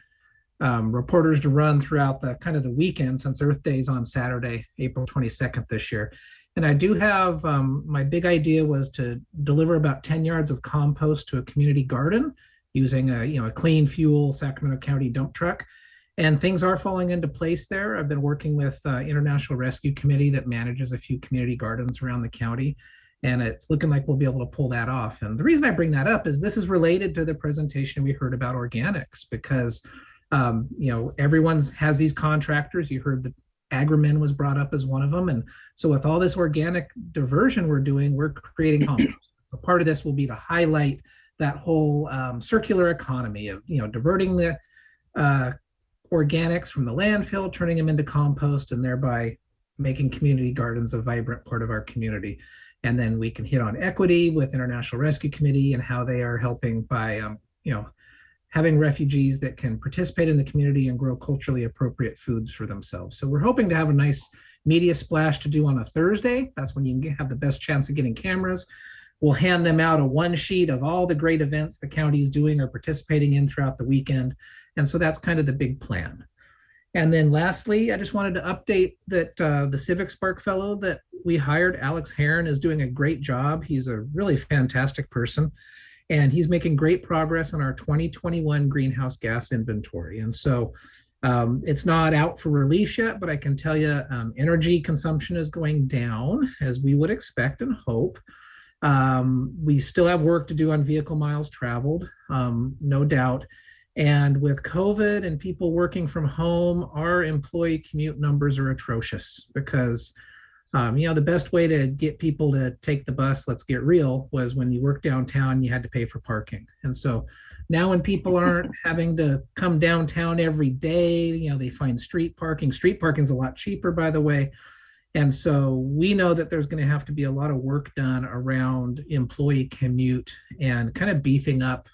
reporters to run throughout the kind of the weekend, since Earth Day is on Saturday, April 22nd this year. And I do have, my big idea was to deliver about 10 yards of compost to a community garden using a clean fuel Sacramento County dump truck. And things are falling into place there. I've been working with International Rescue Committee that manages a few community gardens around the county, and it's looking like we'll be able to pull that off. And the reason I bring that up is this is related to the presentation we heard about organics, because everyone has these contractors. You heard that Agrimin was brought up as one of them. And so with all this organic diversion we're doing, we're creating compost. So part of this will be to highlight that whole circular economy of, diverting the organics from the landfill, turning them into compost, and thereby making community gardens a vibrant part of our community. And then we can hit on equity with International Rescue Committee and how they are helping by, having refugees that can participate in the community and grow culturally appropriate foods for themselves. So we're hoping to have a nice media splash to do on a Thursday. That's when you can have the best chance of getting cameras. We'll hand them out a one sheet of all the great events the county is doing or participating in throughout the weekend. And so that's kind of the big plan. And then lastly, I just wanted to update that the Civic Spark Fellow that we hired, Alex Heron, is doing a great job. He's a really fantastic person, and he's making great progress on our 2021 greenhouse gas inventory. And so it's not out for release yet, but I can tell you energy consumption is going down as we would expect and hope. We still have work to do on vehicle miles traveled, no doubt. And with COVID and people working from home, our employee commute numbers are atrocious because, the best way to get people to take the bus, let's get real, was when you work downtown, you had to pay for parking. And so now when people aren't having to come downtown every day, they find street parking. Street parking is a lot cheaper, by the way. And so we know that there's going to have to be a lot of work done around employee commute and kind of beefing up,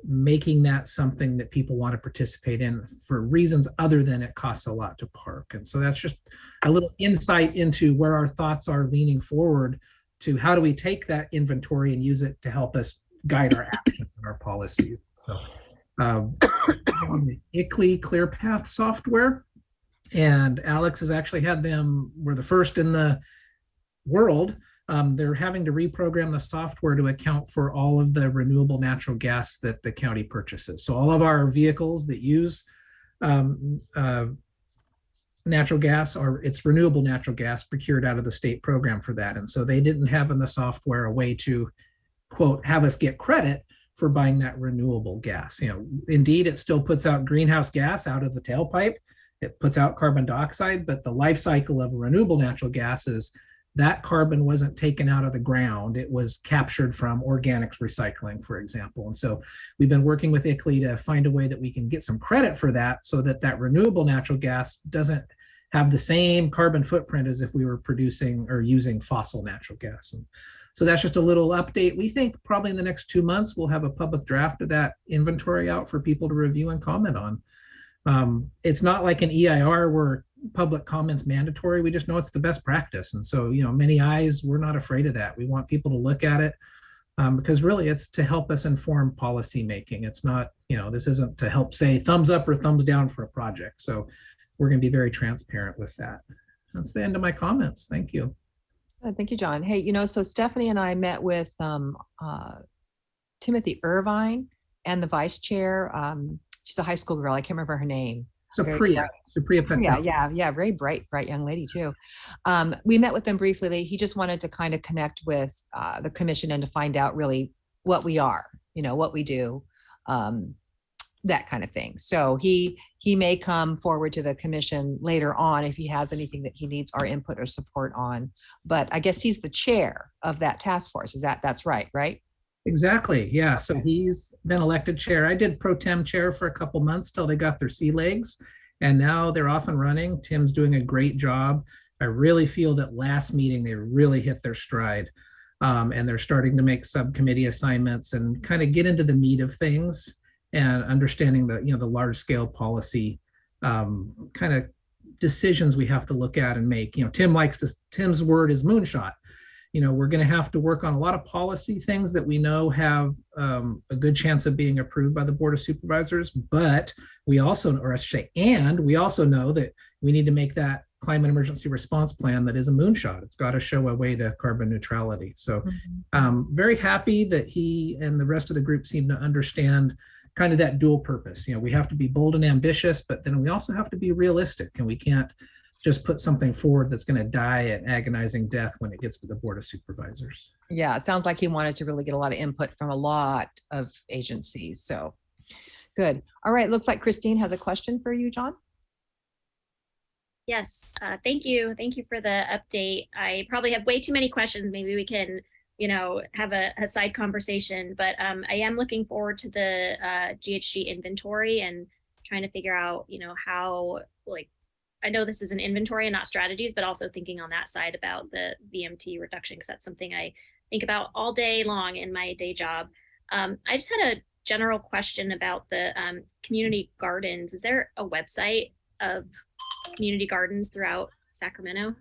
making that something that people want to participate in for reasons other than it costs a lot to park. And so that's just a little insight into where our thoughts are leaning forward to how do we take that inventory and use it to help us guide our actions and our policies. So on the ICLEI ClearPath software, and Alex has actually had them, we're the first in the world. They're having to reprogram the software to account for all of the renewable natural gas that the county purchases. So all of our vehicles that use natural gas, it's renewable natural gas procured out of the state program for that. And so they didn't have in the software a way to, quote, have us get credit for buying that renewable gas. Indeed, it still puts out greenhouse gas out of the tailpipe. It puts out carbon dioxide, but the life cycle of a renewable natural gas is that carbon wasn't taken out of the ground. It was captured from organics recycling, for example. And so we've been working with ICLEI to find a way that we can get some credit for that so that that renewable natural gas doesn't have the same carbon footprint as if we were producing or using fossil natural gas. And so that's just a little update. We think probably in the next 2 months, we'll have a public draft of that inventory out for people to review and comment on. It's not like an EIR where public comment's mandatory. We just know it's the best practice. And so, many eyes, we're not afraid of that. We want people to look at it because really it's to help us inform policy making. It's not, this isn't to help say thumbs up or thumbs down for a project. So we're going to be very transparent with that. That's the end of my comments. Thank you. Thank you, John. Hey, so Stephanie and I met with Timothy Irvine and the vice chair. She's a high school girl. I can't remember her name. Supriya Patel. Yeah, very bright young lady too. We met with them briefly. He just wanted to kind of connect with the commission and to find out really what we are, what we do, that kind of thing. So he may come forward to the commission later on if he has anything that he needs our input or support on. But I guess he's the chair of that task force. That's right? Exactly. Yeah. So he's been elected chair. I did pro tem chair for a couple months till they got their sea legs, and now they're off and running. Tim's doing a great job. I really feel that last meeting they really hit their stride, and they're starting to make subcommittee assignments and kind of get into the meat of things and understanding the the large scale policy kind of decisions we have to look at and make. Tim's word is moonshot. We're going to have to work on a lot of policy things that we know have a good chance of being approved by the Board of Supervisors, but we also know that we need to make that climate emergency response plan that is a moonshot. It's got to show a way to carbon neutrality. So very happy that he and the rest of the group seem to understand kind of that dual purpose. We have to be bold and ambitious, but then we also have to be realistic, and we can't just put something forward that's going to die an agonizing death when it gets to the Board of Supervisors. Yeah, it sounds like he wanted to really get a lot of input from a lot of agencies. So good. All right, looks like Christine has a question for you, John. Yes, thank you. Thank you for the update. I probably have way too many questions. Maybe we can have a side conversation, but I am looking forward to the GHG inventory and trying to figure out, how, like, I know this is an inventory and not strategies, but also thinking on that side about the VMT reduction, because that's something I think about all day long in my day job. I just had a general question about the community gardens. Is there a website of community gardens throughout Sacramento?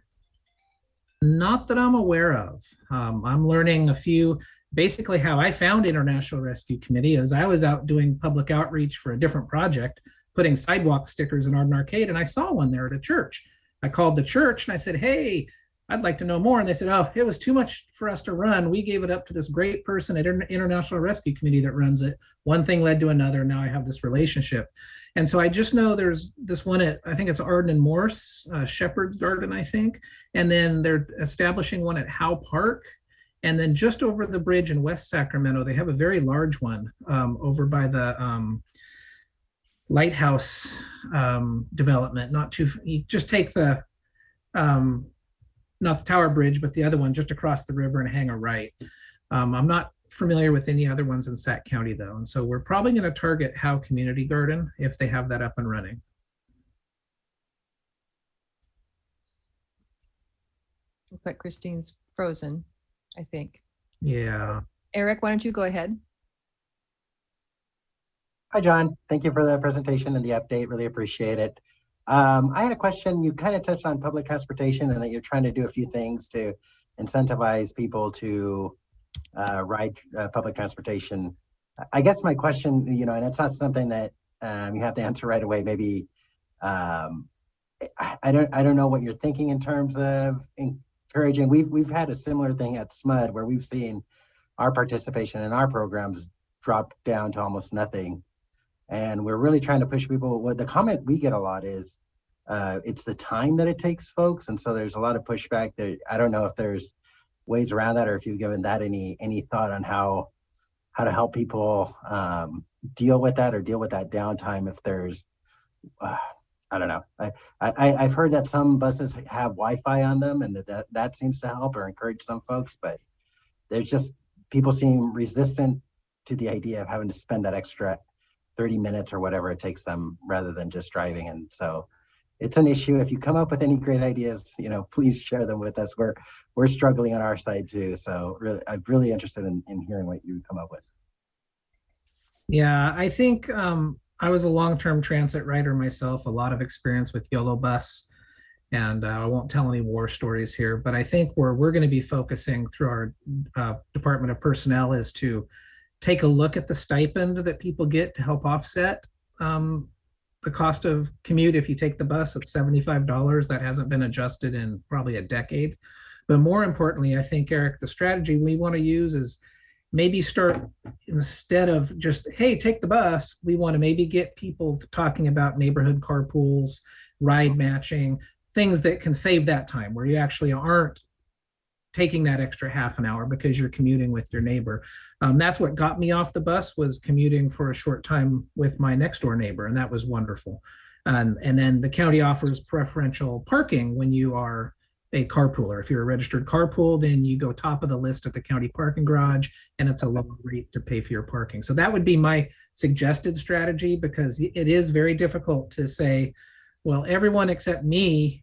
Not that I'm aware of. I'm learning a few. Basically, how I found International Rescue Committee is I was out doing public outreach for a different project, putting sidewalk stickers in Arden Arcade, and I saw one there at a church. I called the church and I said, "Hey, I'd like to know more." And they said, "Oh, it was too much for us to run. We gave it up to this great person at International Rescue Committee that runs it." One thing led to another. Now I have this relationship. And so I just know there's this one at, I think it's Arden and Morse, Shepherd's Garden, I think. And then they're establishing one at Howe Park. And then just over the bridge in West Sacramento, they have a very large one over by the lighthouse development. Not too, you just take the, not the Tower Bridge, but the other one just across the river and hang a right. I'm not familiar with any other ones in Sac County though. And so we're probably going to target Howe Community Garden if they have that up and running. Looks like Christine's frozen, I think. Yeah. Eric, why don't you go ahead? Hi, John. Thank you for the presentation and the update. Really appreciate it. I had a question. You kind of touched on public transportation and that you're trying to do a few things to incentivize people to ride public transportation. I guess my question, and it's not something that you have to answer right away. Maybe I don't know what you're thinking in terms of encouraging. We've had a similar thing at SMUD where we've seen our participation in our programs drop down to almost nothing, and we're really trying to push people. Well, the comment we get a lot is it's the time that it takes folks, and so there's a lot of pushback there. I don't know if there's ways around that, or if you've given that any thought on how to help people deal with that, or deal with that downtime if there's I don't know. I've heard that some buses have Wi-Fi on them, and that seems to help or encourage some folks, but there's just people seem resistant to the idea of having to spend that extra 30 minutes or whatever it takes them rather than just driving. And so it's an issue. If you come up with any great ideas, please share them with us. We're struggling on our side too. So really, I'm really interested in hearing what you come up with. Yeah, I think I was a long-term transit rider myself, a lot of experience with YOLO bus, and I won't tell any war stories here, but I think where we're going to be focusing through our Department of Personnel is to take a look at the stipend that people get to help offset the cost of commute. If you take the bus, it's $75. That hasn't been adjusted in probably a decade. But more importantly, I think, Eric, the strategy we want to use is maybe start, instead of just, hey, take the bus, we want to maybe get people talking about neighborhood carpools, ride matching, things that can save that time where you actually aren't taking that extra half an hour because you're commuting with your neighbor. That's what got me off the bus, was commuting for a short time with my next door neighbor, and that was wonderful. And then the county offers preferential parking when you are a carpooler. If you're a registered carpool, then you go top of the list at the county parking garage, and it's a lower rate to pay for your parking. So that would be my suggested strategy, because it is very difficult to say, well, everyone except me,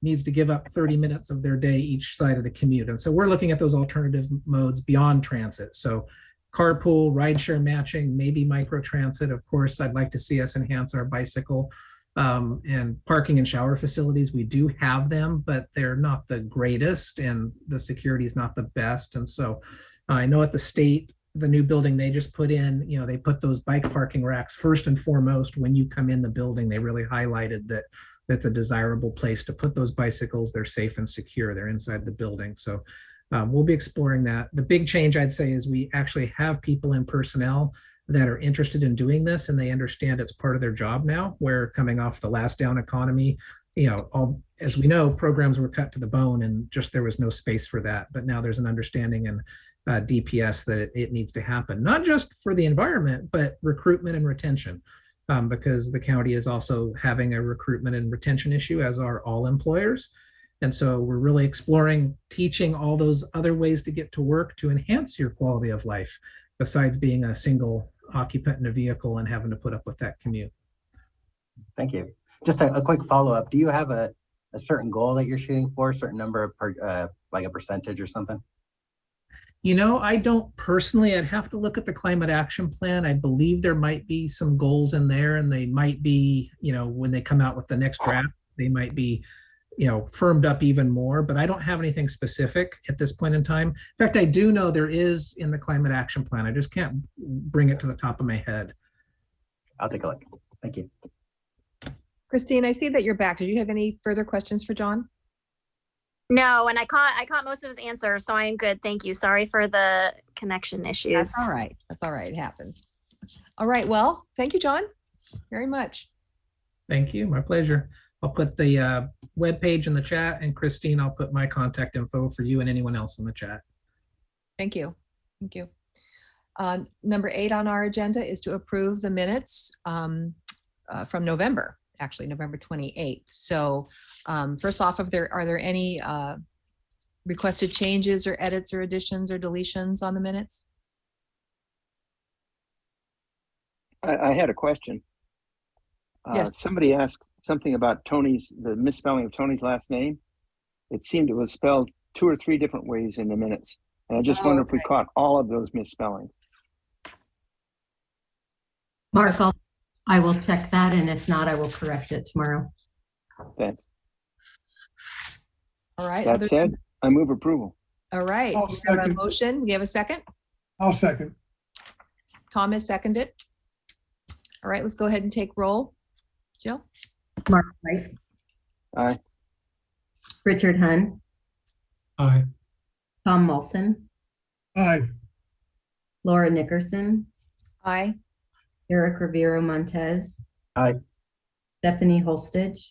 needs to give up 30 minutes of their day each side of the commute. And so we're looking at those alternative modes beyond transit. So carpool, rideshare matching, maybe microtransit. Of course, I'd like to see us enhance our bicycle and parking and shower facilities. We do have them, but they're not the greatest, and the security is not the best. And so I know at the state, the new building they just put in, they put those bike parking racks first and foremost when you come in the building. They really highlighted that that's a desirable place to put those bicycles. They're safe and secure. They're inside the building. So we'll be exploring that. The big change, I'd say, is we actually have people in personnel that are interested in doing this, and they understand it's part of their job now, where coming off the last down economy, as we know, programs were cut to the bone and just there was no space for that. But now there's an understanding in DPS that it needs to happen, not just for the environment, but recruitment and retention. Because the county is also having a recruitment and retention issue, as are all employers. And so we're really exploring teaching all those other ways to get to work to enhance your quality of life, besides being a single occupant in a vehicle and having to put up with that commute. Thank you. Just a quick follow-up. Do you have a certain goal that you're shooting for, a certain number of like a percentage or something? You know, I don't personally. I'd have to look at the climate action plan. I believe there might be some goals in there, and they might be, you know, when they come out with the next draft, they might be, you know, firmed up even more, but I don't have anything specific at this point in time. In fact, I do know there is in the climate action plan. I just can't bring it to the top of my head. I'll take a look. Thank you. Christine, I see that you're back. Did you have any further questions for John? No, and I caught most of his answers, so I am good. Thank you. Sorry for the connection issues. That's all right. That's all right. It happens. All right. Well, thank you, John, very much. Thank you. My pleasure. I'll put the webpage in the chat, and Christine, I'll put my contact info for you and anyone else in the chat. Thank you. Thank you. Number 8 on our agenda is to approve the minutes from November, actually November 28th. So first off, are there any requested changes or edits or additions or deletions on the minutes? I had a question. Yes. Somebody asked something about the misspelling of Tony's last name. It seemed it was spelled 2 or 3 different ways in the minutes. And I just wonder if we caught all of those misspellings. Mark, I will check that, and if not, I will correct it tomorrow. Thanks. All right. That said, I move approval. All right. I'll We have a second. motion. We have a second. I'll second. Tom has seconded. All right, let's go ahead and take roll. Jill? Mark Price. Aye. Richard Hunn. Aye. Tom Molson. Aye. Laura Nickerson. Aye. Eric Rivero Montez. Aye. Stephanie Holstage.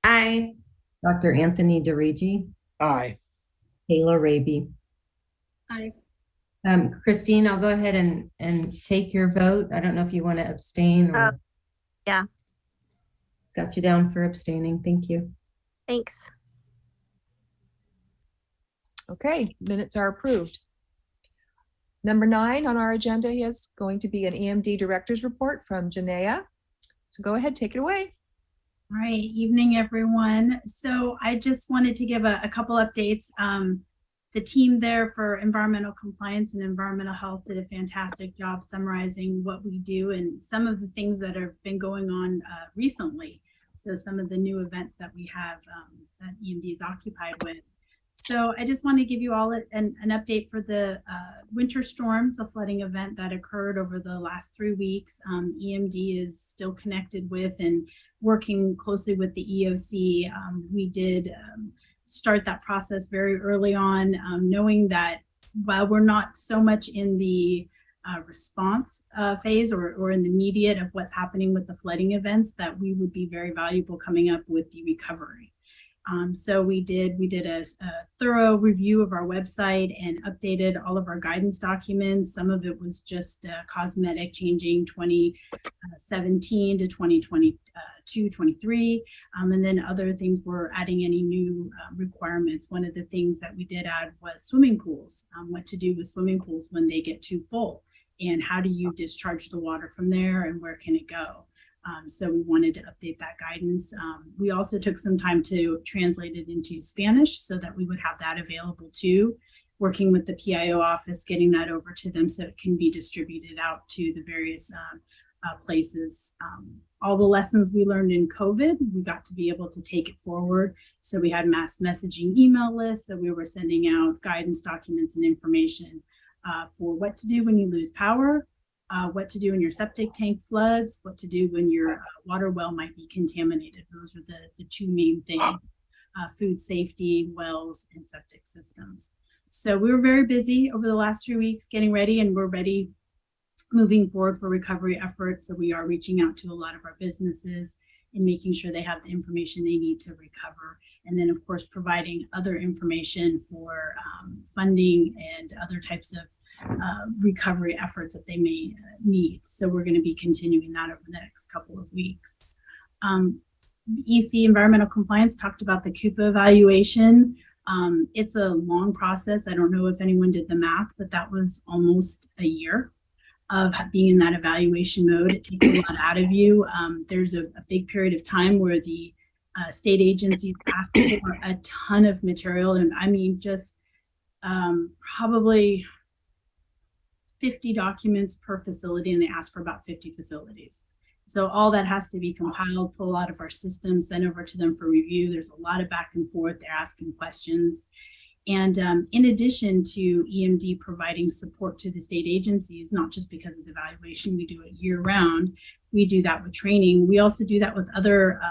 Aye. Dr. Anthony DeRigi. Aye. Kayla Raby. Aye. Christine, I'll go ahead and take your vote. I don't know if you want to abstain or. Yeah. Got you down for abstaining. Thank you. Thanks. Okay, minutes are approved. Number 9 on our agenda is going to be an EMD director's report from Janaea. So go ahead, take it away. All right, evening everyone. So I just wanted to give a couple updates. The team there for environmental compliance and environmental health did a fantastic job summarizing what we do and some of the things that have been going on recently. So some of the new events that we have that EMD is occupied with. So I just want to give you all an update for the winter storms, the flooding event that occurred over the last 3 weeks. EMD is still connected with and working closely with the EOC. We did start that process very early on, knowing that while we're not so much in the response phase or in the immediate of what's happening with the flooding events, that we would be very valuable coming up with the recovery. So we did a thorough review of our website and updated all of our guidance documents. Some of it was just cosmetic, changing 2017 to 2022, 23. And then other things were adding any new requirements. One of the things that we did add was swimming pools, what to do with swimming pools when they get too full, and how do you discharge the water from there and where can it go? So we wanted to update that guidance. We also took some time to translate it into Spanish so that we would have that available too, working with the PIO office, getting that over to them so it can be distributed out to the various places. All the lessons we learned in COVID, we got to be able to take it forward. So we had mass messaging email lists that we were sending out guidance documents and information for what to do when you lose power, what to do when your septic tank floods, what to do when your water well might be contaminated. Those are the 2 main things, food safety, wells, and septic systems. So we were very busy over the last 3 weeks getting ready, and we're ready moving forward for recovery efforts. So we are reaching out to a lot of our businesses and making sure they have the information they need to recover. And then of course, providing other information for funding and other types of recovery efforts that they may need. So we're going to be continuing that over the next couple of weeks. EC environmental compliance talked about the CUPA evaluation. It's a long process. I don't know if anyone did the math, but that was almost a year of being in that evaluation mode. It takes a lot out of you. There's a big period of time where the state agencies ask for a ton of material, and I mean just probably 50 documents per facility, and they ask for about 50 facilities. So all that has to be compiled, pull out of our system, sent over to them for review. There's a lot of back and forth. They're asking questions. And in addition to EMD providing support to the state agencies, not just because of the evaluation, we do it year round. We do that with training. We also do that with other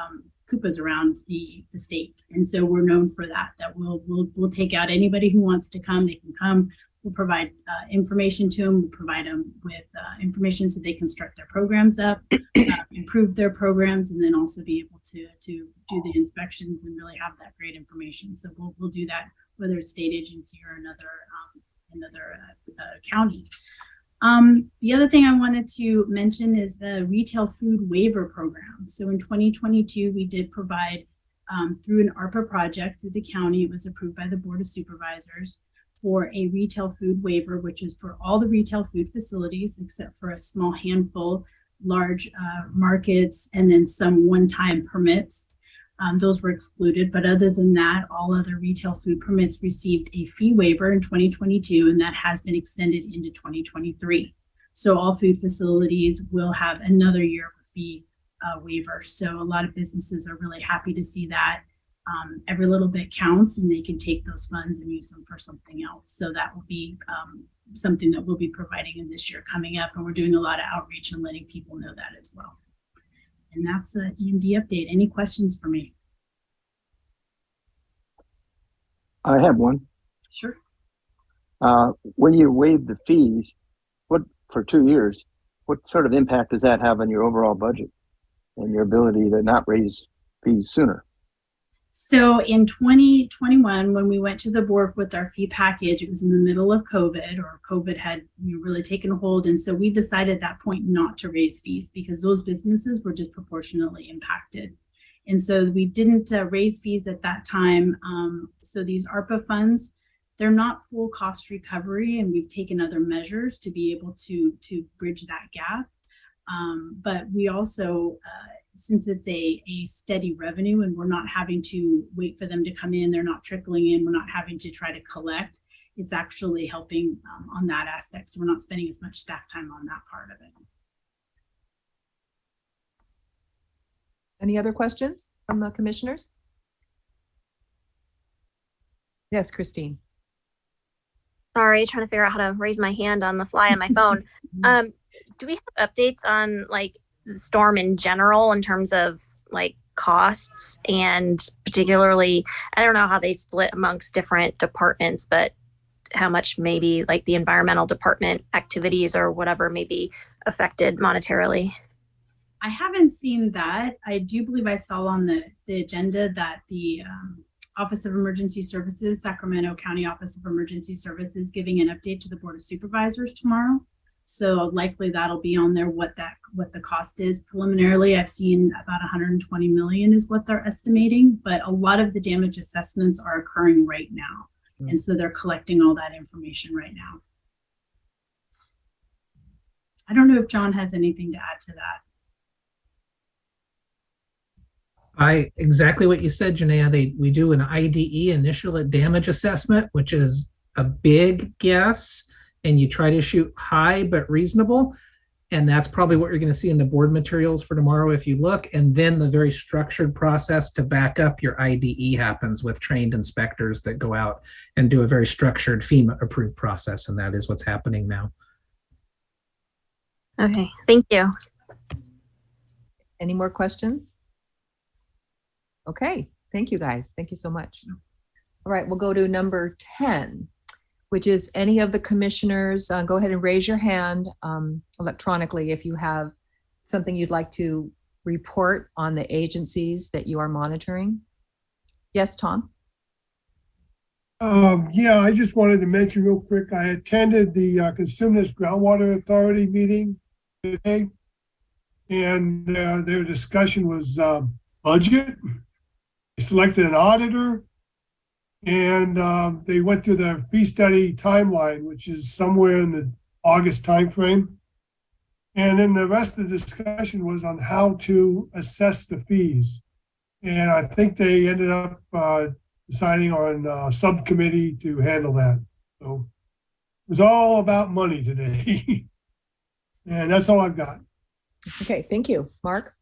CUPAs around the state. And so we're known for that, that we'll take out anybody who wants to come, they can come. We'll provide information to them. We'll provide them with information so they can start their programs up, improve their programs, and then also be able to do the inspections and really have that great information. So we'll do that, whether it's state agency or another county. The other thing I wanted to mention is the retail food waiver program. So in 2022, we did provide through an ARPA project through the county. It was approved by the Board of Supervisors for a retail food waiver, which is for all the retail food facilities, except for a small handful, large markets, and then some one-time permits. Those were excluded, but other than that, all other retail food permits received a fee waiver in 2022, and that has been extended into 2023. So all food facilities will have another year of a fee waiver. So a lot of businesses are really happy to see that. Every little bit counts, and they can take those funds and use them for something else. So that will be something that we'll be providing in this year coming up, and we're doing a lot of outreach and letting people know that as well. And that's the EMD update. Any questions for me? I have one. Sure. When you waive the fees, for 2 years, what sort of impact does that have on your overall budget and your ability to not raise fees sooner? So in 2021, when we went to the board with our fee package, it was in the middle of COVID, or COVID had really taken hold. And so we decided at that point not to raise fees because those businesses were disproportionately impacted. And so we didn't raise fees at that time. So these ARPA funds, they're not full cost recovery, and we've taken other measures to be able to bridge that gap. But we also, since it's a steady revenue and we're not having to wait for them to come in, they're not trickling in, we're not having to try to collect, it's actually helping on that aspect. So we're not spending as much staff time on that part of it. Any other questions from the commissioners? Yes, Christine. Sorry, trying to figure out how to raise my hand on the fly on my phone. Do we have updates on like the storm in general in terms of like costs, and particularly, I don't know how they split amongst different departments, but how much maybe like the environmental department activities or whatever may be affected monetarily? I haven't seen that. I do believe I saw on the agenda that the Office of Emergency Services, Sacramento County Office of Emergency Services, giving an update to the Board of Supervisors tomorrow. So likely that'll be on there, what the cost is. Preliminarily, I've seen about 120 million is what they're estimating, but a lot of the damage assessments are occurring right now. And so they're collecting all that information right now. I don't know if John has anything to add to that. Exactly what you said, Janaea. We do an IDE, initial damage assessment, which is a big guess, and you try to shoot high but reasonable. And that's probably what you're going to see in the board materials for tomorrow if you look. And then the very structured process to back up your IDE happens with trained inspectors that go out and do a very structured FEMA approved process. And that is what's happening now. Okay, thank you. Any more questions? Okay, thank you guys. Thank you so much. All right, we'll go to number 10, which is any of the commissioners, go ahead and raise your hand electronically if you have something you'd like to report on the agencies that you are monitoring. Yes, Tom? Yeah, I just wanted to mention real quick, I attended the Consumers Groundwater Authority meeting today, and their discussion was budget. They selected an auditor, and they went through the fee study timeline, which is somewhere in the August timeframe. And then the rest of the discussion was on how to assess the fees. And I think they ended up deciding on a subcommittee to handle that. So it was all about money today. And that's all I've got. Okay, thank you. Mark?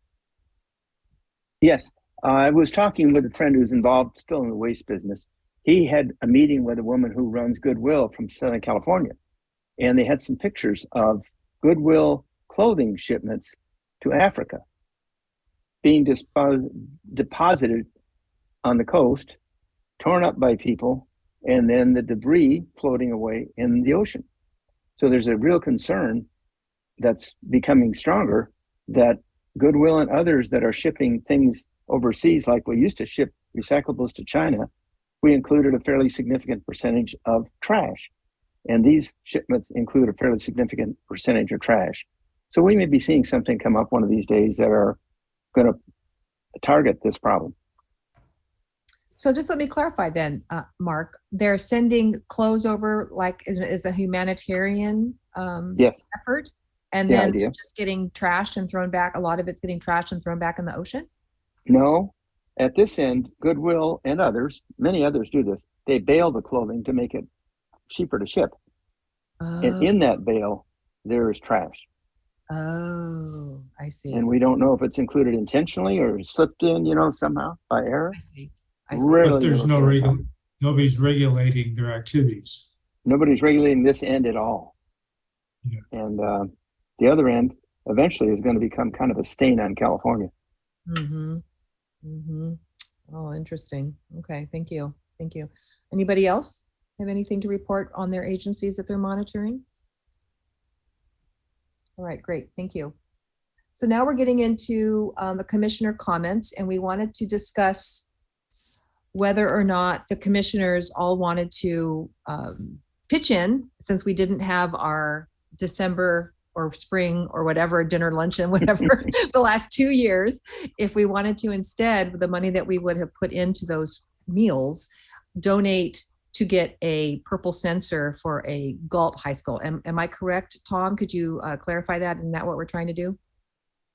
Yes, I was talking with a friend who's involved still in the waste business. He had a meeting with a woman who runs Goodwill from Southern California, and they had some pictures of Goodwill clothing shipments to Africa being deposited on the coast, torn up by people, and then the debris floating away in the ocean. So there's a real concern that's becoming stronger that Goodwill and others that are shipping things overseas, like we used to ship recyclables to China, we included a fairly significant percentage of trash. And these shipments include a fairly significant percentage of trash. So we may be seeing something come up one of these days that are going to target this problem. So just let me clarify then, Mark, they're sending clothes over like is a humanitarian yes. effort, and The then idea. they're just getting trashed and thrown back. A lot of it's getting trashed and thrown back in the ocean? No, at this end, Goodwill and others, many others do this. They bale the clothing to make it cheaper to ship. And in that bale, there is trash. Oh, I see. And we don't know if it's included intentionally or slipped in, somehow by error. I see. Really But there's little nobody's regulating their activities. Nobody's regulating this end at all. Yeah. And the other end eventually is going to become kind of a stain on California. Mm-hmm. Mm-hmm. Oh, interesting. Okay, thank you. Thank you. Anybody else have anything to report on their agencies that they're monitoring? All right, great. Thank you. So now we're getting into the commissioner comments, and we wanted to discuss whether or not the commissioners all wanted to pitch in, since we didn't have our December or spring or whatever dinner, luncheon, whatever the last 2 years, if we wanted to instead, with the money that we would have put into those meals, donate to get a purple sensor for a Galt High School. Am I correct, Tom? Could you clarify that? Isn't that what we're trying to do?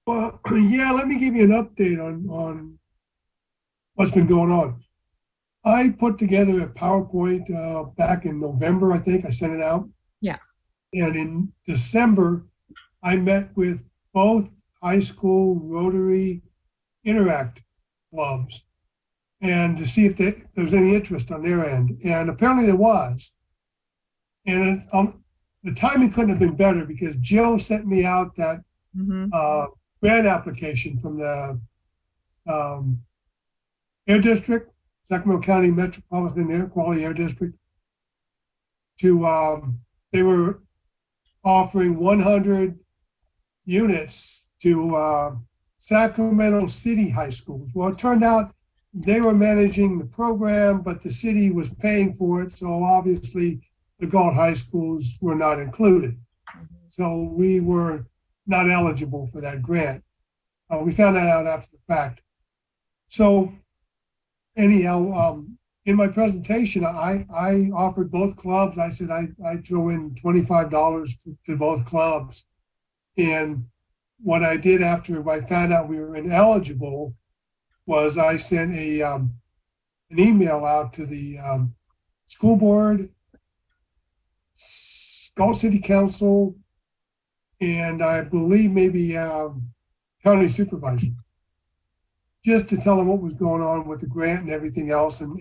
Well, yeah, let me give you an update on what's been going on. I put together a PowerPoint back in November, I think. I sent it out. Yeah. And in December, I met with both high school Rotary Interact clubs and to see if there was any interest on their end. And apparently there was. And the timing couldn't have been better because Jill sent me out that grant application from the Air District, Sacramento County Metropolitan Air Quality Air District. They were offering 100 units to Sacramento City high schools. Well, it turned out they were managing the program, but the city was paying for it. So obviously the Galt high schools were not included. So we were not eligible for that grant. We found that out after the fact. So anyhow, in my presentation, I offered both clubs. I said I'd throw in $25 to both clubs. And what I did after I found out we were ineligible was I sent an email out to the school board, Galt City Council, and I believe maybe county supervisor, just to tell them what was going on with the grant and everything else, and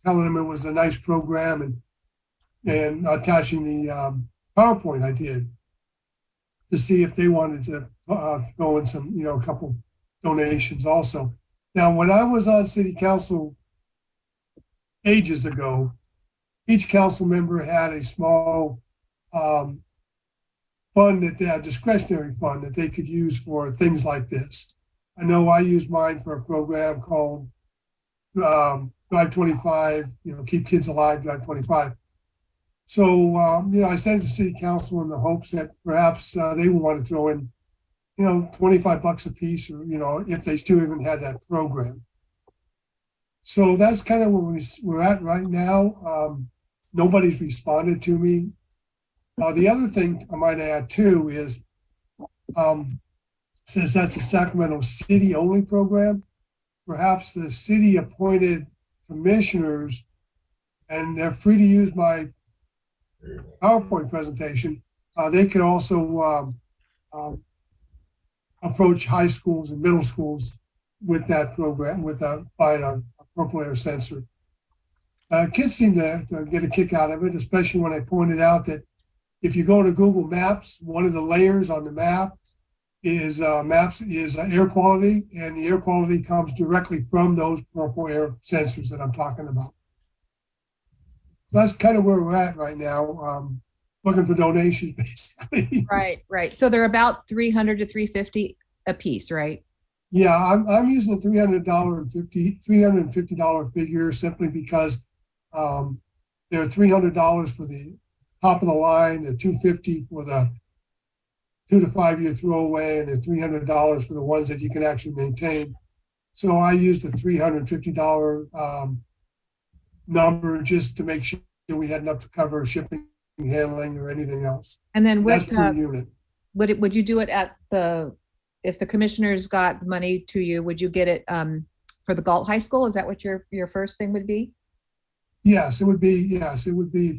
telling them it was a nice program, and attaching the PowerPoint I did to see if they wanted to throw in some, a couple donations also. Now, when I was on city council ages ago, each council member had a small fund that they had, discretionary fund that they could use for things like this. I know I used mine for a program called Drive 25, Keep Kids Alive, Drive 25. So, I sent it to city council in the hopes that perhaps they would want to throw in $25 a piece, or, if they still even had that program. So that's kind of where we're at right now. Nobody's responded to me. The other thing I might add too is, since that's a Sacramento City only program, perhaps the city appointed commissioners, and they're free to use my PowerPoint presentation. They could also approach high schools and middle schools with that program, with buying a purple air sensor. Kids seem to get a kick out of it, especially when I pointed out that if you go to Google Maps, one of the layers on the map is air quality, and the air quality comes directly from those purple air sensors that I'm talking about. That's kind of where we're at right now. Looking for donations, basically. Right. So they're about $300 to $350 a piece, right? Yeah, I'm using the $350 figure simply because they're $300 for the top of the line, the $250 for the 2 to 5 year throwaway, and the $300 for the ones that you can actually maintain. So I used the $350 number just to make sure we had enough to cover shipping, handling, or anything else. And then that's per unit. Would you do it if the commissioners got money to you, would you get it for the Galt High School? Is that what your first thing would be? Yes, it would be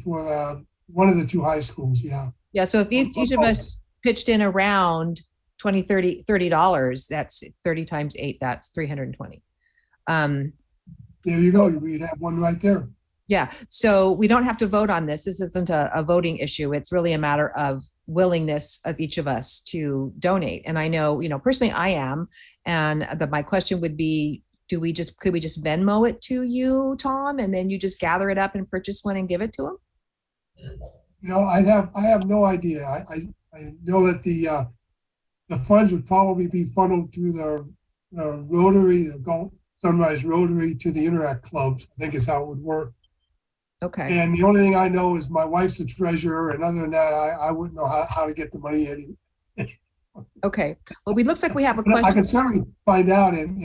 for one of the two high schools. Yeah. So if each of us pitched in around $30, that's 30 times 8, that's 320. There you go. We'd have one right there. Yeah. So we don't have to vote on this. This isn't a voting issue. It's really a matter of willingness of each of us to donate. And I know, personally I am. And my question would be, could we just Venmo it to you, Tom, and then you just gather it up and purchase one and give it to them? I have no idea. I know that the funds would probably be funneled through the Rotary, the Galt Sunrise Rotary, to the Interact clubs. I think is how it would work. Okay. And the only thing I know is my wife's the treasurer, and other than that, I wouldn't know how to get the money in. Okay. Well, it looks like we have a question. I can certainly find out and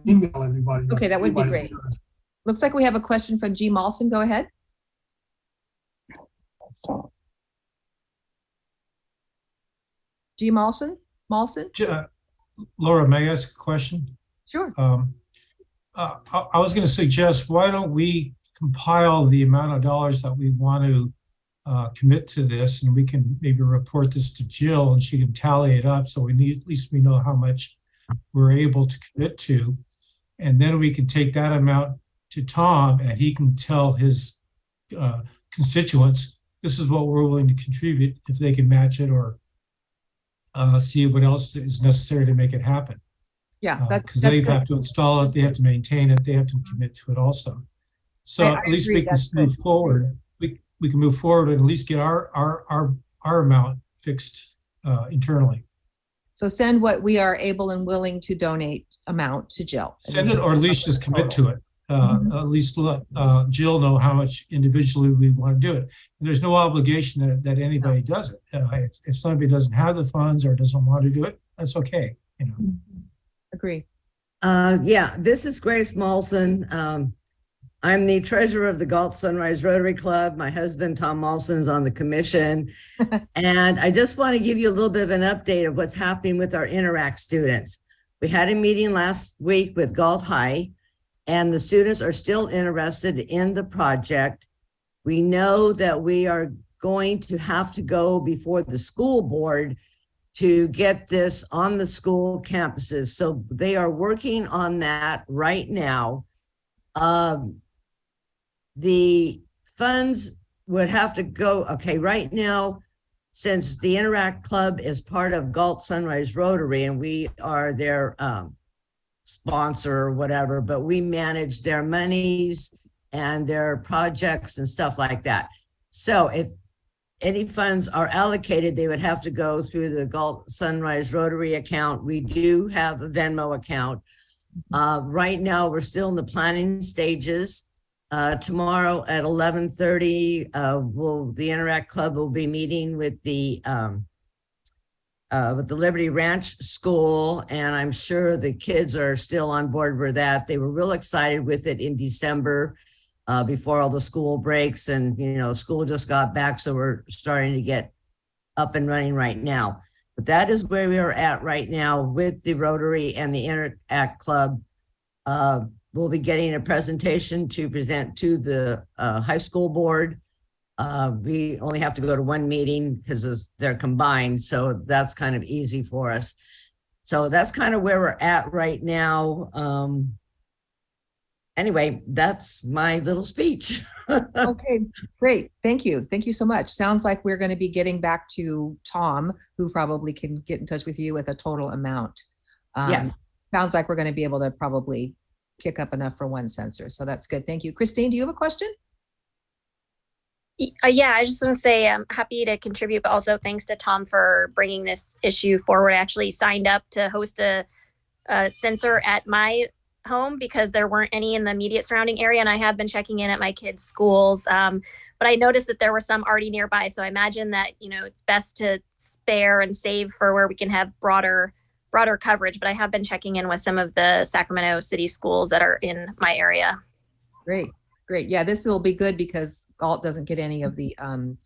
email everybody. Okay, that would be great. Looks like we have a question from G. Malson. Go ahead. G. Malson? Laura, may I ask a question? Sure. I was going to suggest, why don't we compile the amount of dollars that we want to commit to this, and we can maybe report this to Jill, and she can tally it up, so at least we know how much we're able to commit to, and then we can take that amount to Tom, and he can tell his constituents, this is what we're willing to contribute, if they can match it, or see what else is necessary to make it happen. Yeah, because they have to install it, they have to maintain it, they have to commit to it also. So at least we can move forward. We can move forward and at least get our amount fixed internally. So send what we are able and willing to donate amount to Jill. Send it, or at least just commit to it. At least let Jill know how much individually we want to do it. And there's no obligation that anybody does it. If somebody doesn't have the funds or doesn't want to do it, that's okay. Agree. Yeah, this is Grace Malson. I'm the treasurer of the Galt Sunrise Rotary Club. My husband, Tom Malson, is on the commission. And I just want to give you a little bit of an update of what's happening with our Interact students. We had a meeting last week with Galt High, and the students are still interested in the project. We know that we are going to have to go before the school board to get this on the school campuses. So they are working on that right now. The funds would have to go, okay, right now, since the Interact Club is part of Galt Sunrise Rotary and we are their sponsor or whatever, but we manage their monies and their projects and stuff like that. So if any funds are allocated, they would have to go through the Galt Sunrise Rotary account. We do have a Venmo account. Right now, we're still in the planning stages. Tomorrow at 11:30, the Interact Club will be meeting with the with the Liberty Ranch School, and I'm sure the kids are still on board with that. They were real excited with it in December before all the school breaks, and school just got back, so we're starting to get up and running right now. But that is where we are at right now with the Rotary and the Interact Club. We'll be getting a presentation to present to the high school board. We only have to go to one meeting because they're combined, so that's kind of easy for us. So that's kind of where we're at right now. Anyway, that's my little speech. Okay, great. Thank you. Thank you so much. Sounds like we're going to be getting back to Tom, who probably can get in touch with you with a total amount. Yes. Sounds like we're going to be able to probably kick up enough for one sensor. So that's good. Thank you. Christine, do you have a question? Yeah, I just want to say I'm happy to contribute, but also thanks to Tom for bringing this issue forward. I actually signed up to host a sensor at my home because there weren't any in the immediate surrounding area, and I have been checking in at my kids' schools, but I noticed that there were some already nearby, so I imagine that it's best to spare and save for where we can have broader coverage. But I have been checking in with some of the Sacramento city schools that are in my area. Great. Yeah, this will be good because Galt doesn't get any of the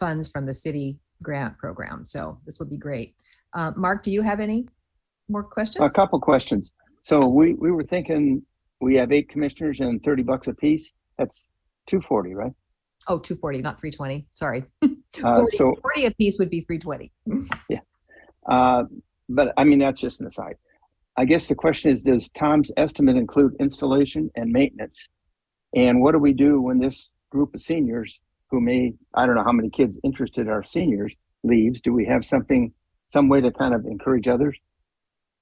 funds from the city grant program, so this will be great. Mark, do you have any more questions? A couple questions. So we were thinking we have 8 commissioners and $30 a piece. That's $240, right? Oh, $240, not $320. Sorry. So 40 a piece would be $320. Yeah. But I mean, that's just an aside. I guess the question is, does Tom's estimate include installation and maintenance? And what do we do when this group of seniors who I don't know how many kids interested are seniors, leaves? Do we have some way to kind of encourage others?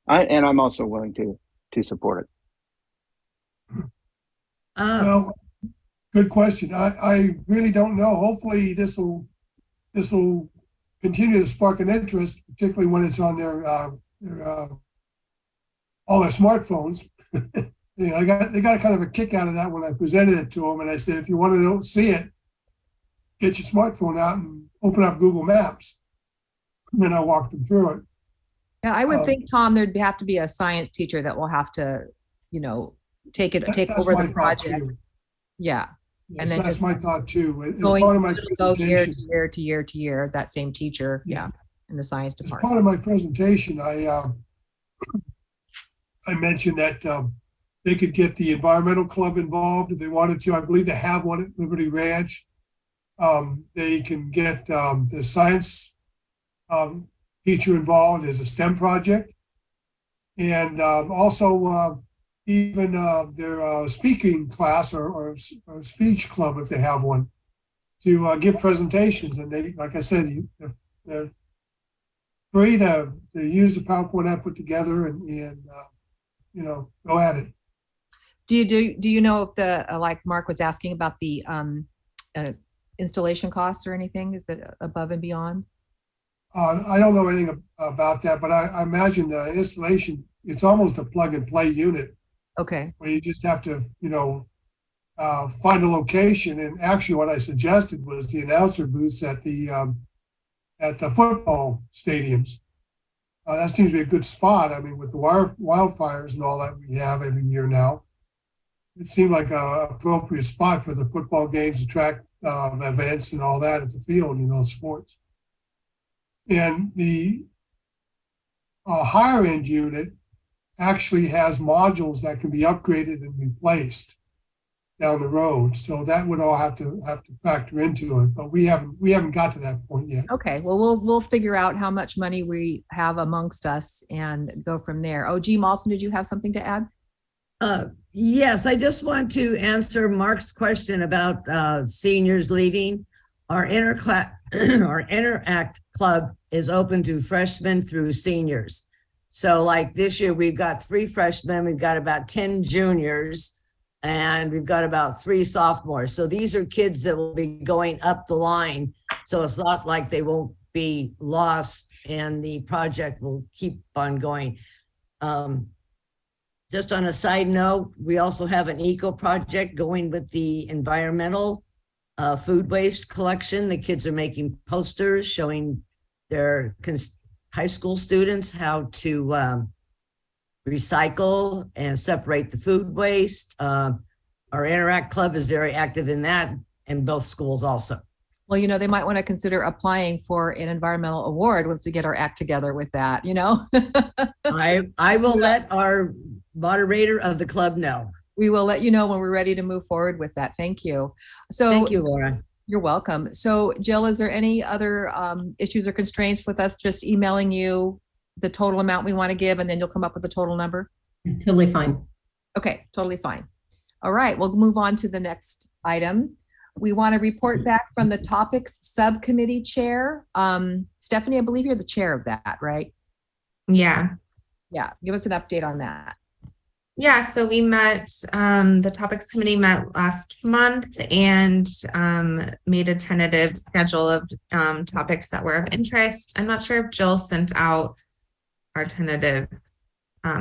I'm also willing to support it. Well, good question. I really don't know. Hopefully this will continue to spark an interest, particularly when it's on their all their smartphones. They got kind of a kick out of that when I presented it to them, and I said, if you want to see it, get your smartphone out and open up Google Maps, and then I'll walk them through it. Yeah, I would think, Tom, there'd have to be a science teacher that will have to, take over the project. Yeah. Yes, and then that's my thought too. It's going part of my go year presentation. to year to year to year, that same teacher. Yeah. In the science As department. part of my presentation, I mentioned that they could get the environmental club involved if they wanted to. I believe they have one at Liberty Ranch. They can get the science teacher involved as a STEM project. And also even their speaking class or speech club, if they have one, to give presentations. And they, like I said, they're free to use the PowerPoint I put together and go at it. Do you know if the like Mark was asking about the installation costs or anything? Is it above and beyond? I don't know anything about that, but I imagine the installation, it's almost a plug and play unit. Okay. Where you just have to, find a location. And actually what I suggested was the announcer booths at the football stadiums. That seems to be a good spot. I mean, with the wildfires and all that we have every year now, it seemed like an appropriate spot for the football games, the track events and all that at the field, sports. And the higher end unit actually has modules that can be upgraded and replaced down the road. So that would all have to factor into it, but we haven't got to that point yet. Okay, well, we'll figure out how much money we have amongst us and go from there. Oh, G. Mawson, did you have something to add? Yes, I just want to answer Mark's question about seniors leaving. Our Interact Club is open to freshmen through seniors. So like this year, we've got 3 freshmen, we've got about 10 juniors, and we've got about 3 sophomores. So these are kids that will be going up the line. So it's not like they won't be lost and the project will keep on going. Just on a side note, we also have an eco project going with the environmental food waste collection. The kids are making posters showing their high school students how to recycle and separate the food waste. Our Interact Club is very active in that, in both schools also. Well, you know, they might want to consider applying for an environmental award once we get our act together with that, you know? I will let our moderator of the club know. We will let you know when we're ready to move forward with that. Thank you. So Thank you, Laura. You're welcome. So Jill, is there any other issues or constraints with us just emailing you the total amount we want to give, and then you'll come up with the total number? Totally fine. Okay, totally fine. All right, we'll move on to the next item. We want to report back from the topics subcommittee chair. Stephanie, I believe you're the chair of that, right? Yeah. Yeah, give us an update on that. Yeah, so we met, the topics committee met last month and made a tentative schedule of topics that were of interest. I'm not sure if Jill sent out our tentative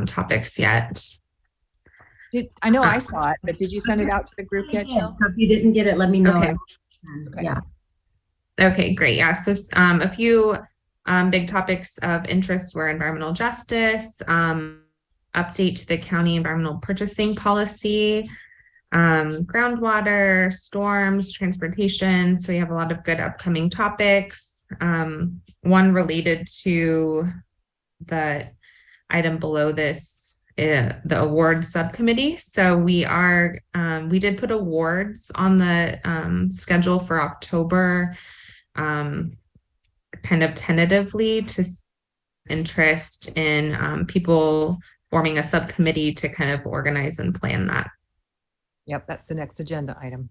topics yet. I know I saw it, but did you send it out to the group yet, Jill? So if you didn't get it, let me know. Okay. Yeah. Okay, great. Yeah, so a few big topics of interest were environmental justice, update to the county environmental purchasing policy, groundwater, storms, transportation. So we have a lot of good upcoming topics. One related to the item below this, the award subcommittee. So we did put awards on the schedule for October, kind of tentatively, to interest in people forming a subcommittee to kind of organize and plan that. Yep, that's the next agenda item.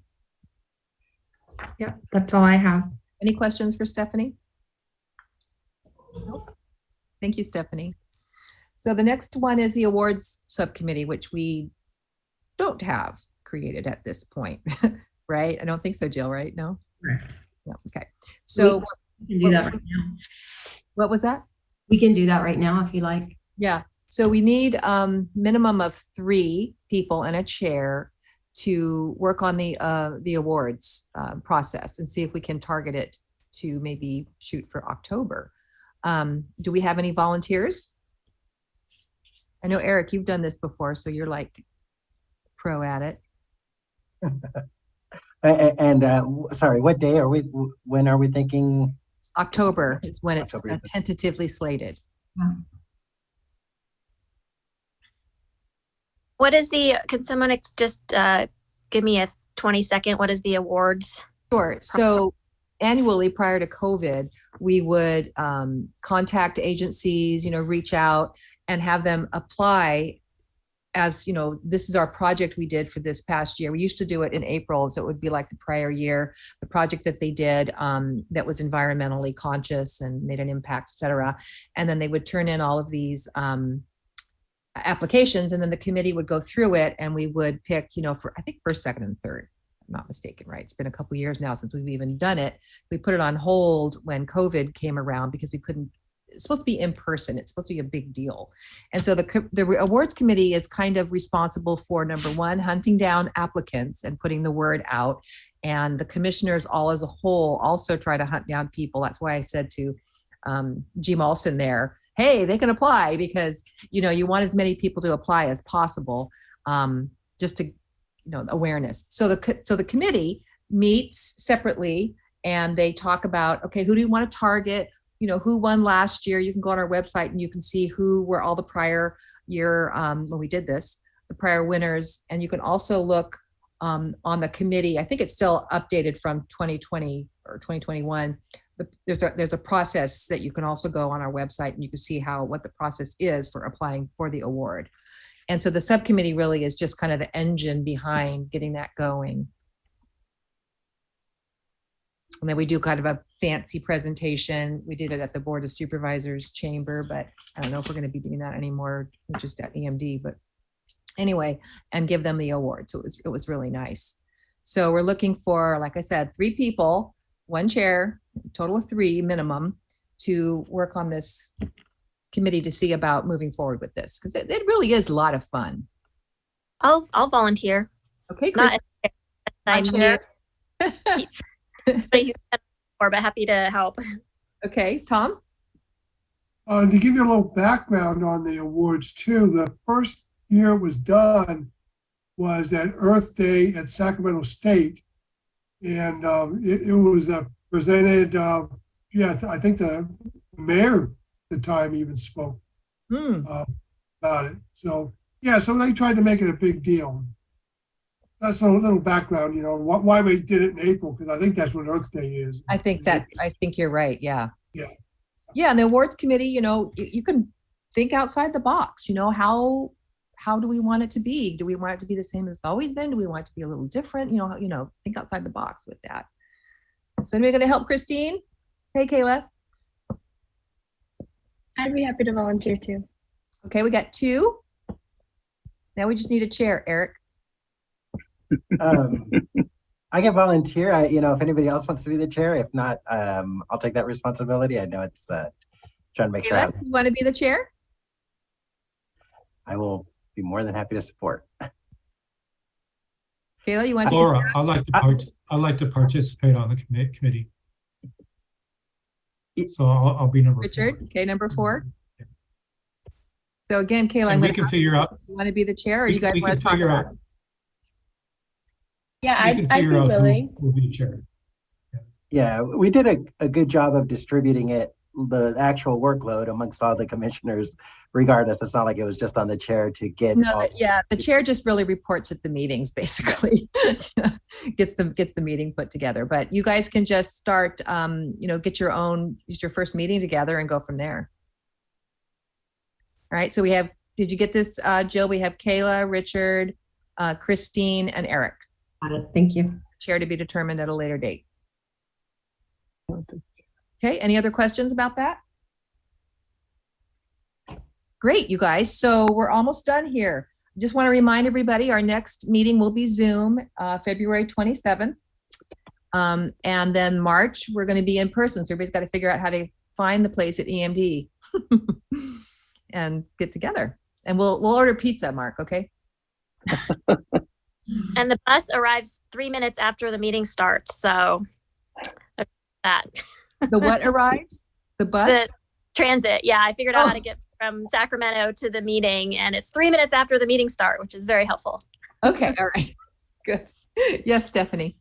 Yep, that's all I have. Any questions for Stephanie? Nope. Thank you, Stephanie. So the next one is the awards subcommittee, which we don't have created at this point, right? I don't think so, Jill, right? No? Right. No, okay. So we can do that right now. What was that? We can do that right now if you like. Yeah. So we need minimum of 3 people and a chair to work on the awards process and see if we can target it to maybe shoot for October. Do we have any volunteers? I know, Eric, you've done this before, so you're like pro at it. And sorry, what day are we, when are we thinking? October is when it's October. tentatively slated. What is can someone just give me a 20-second, what is the awards? Sure. So annually prior to COVID, we would contact agencies, reach out and have them apply as, this is our project we did for this past year. We used to do it in April, so it would be like the prior year, the project that they did that was environmentally conscious and made an impact, et cetera. And then they would turn in all of these applications, and then the committee would go through it, and we would pick, for I think first, second, and third. I'm not mistaken, right? It's been a couple years now since we've even done it. We put it on hold when COVID came around because we couldn't. It's supposed to be in person. It's supposed to be a big deal, and so the awards committee is kind of responsible for, number one, hunting down applicants and putting the word out, and the commissioners all as a whole also try to hunt down people. That's why I said to G. Malson there, hey, they can apply, because you want as many people to apply as possible, just to awareness. So the committee meets separately and they talk about, okay, who do you want to target? Who won last year? You can go on our website and you can see who were all the prior year when we did this, the prior winners. And you can also look on the committee. I think it's still updated from 2020 or 2021. But there's a process that you can also go on our website and you can see what the process is for applying for the award. And so the subcommittee really is just kind of the engine behind getting that going. And then we do kind of a fancy presentation. We did it at the Board of Supervisors chamber, but I don't know if we're going to be doing that anymore, just at EMD. But anyway, and give them the award. So it was really nice. So we're looking for, like I said, 3 people, 1 chair, total of 3 minimum, to work on this committee to see about moving forward with this, because it really is a lot of fun. I'll volunteer. Okay, Chris. I'm here. But happy to help. Okay, Tom? To give you a little background on the awards too, the first year it was done was at Earth Day at Sacramento State. And it was presented, I think the mayor at the time even spoke about it. So, yeah, so they tried to make it a big deal. That's a little background, why we did it in April, because I think that's what Earth Day is. I think you're right. Yeah. Yeah. Yeah. And the awards committee, you can think outside the box, how do we want it to be? Do we want it to be the same as it's always been? Do we want it to be a little different? Think outside the box with that. So anybody going to help Christine? Hey, Kayla. I'd be happy to volunteer too. Okay, we got 2. Now we just need a chair, Eric. I can volunteer. If anybody else wants to be the chair, if not, I'll take that responsibility. I know it's trying to make sure. You want to be the chair? I will be more than happy to support. Kayla, you want to? Laura, I'd like to participate on the committee. So I'll be number Richard. 4. Okay, number 4. So again, Kayla, and we can figure out. You want to be the chair, or you guys want to talk about it? Yeah, I'd be willing. Who will be chair. Yeah, we did a good job of distributing the actual workload amongst all the commissioners, regardless. It's not like it was just on the chair to get. The chair just really reports at the meetings, basically. gets the meeting put together. But you guys can just start, get your first meeting together and go from there. All right. So did you get this, Jill? We have Kayla, Richard, Christine, and Eric. Got it. Thank you. Chair to be determined at a later date. Okay, any other questions about that? Great, you guys. So we're almost done here. Just want to remind everybody, our next meeting will be Zoom, February 27th. And then March, we're going to be in person. So everybody's got to figure out how to find the place at EMD and get together. And we'll order pizza, Mark, okay? And the bus arrives 3 minutes after the meeting starts. So that. The what arrives? The bus? The transit. Yeah, I figured out how to get from Sacramento to the meeting, and it's 3 minutes after the meeting start, which is very helpful. Okay, all right. Good. Yes, Stephanie.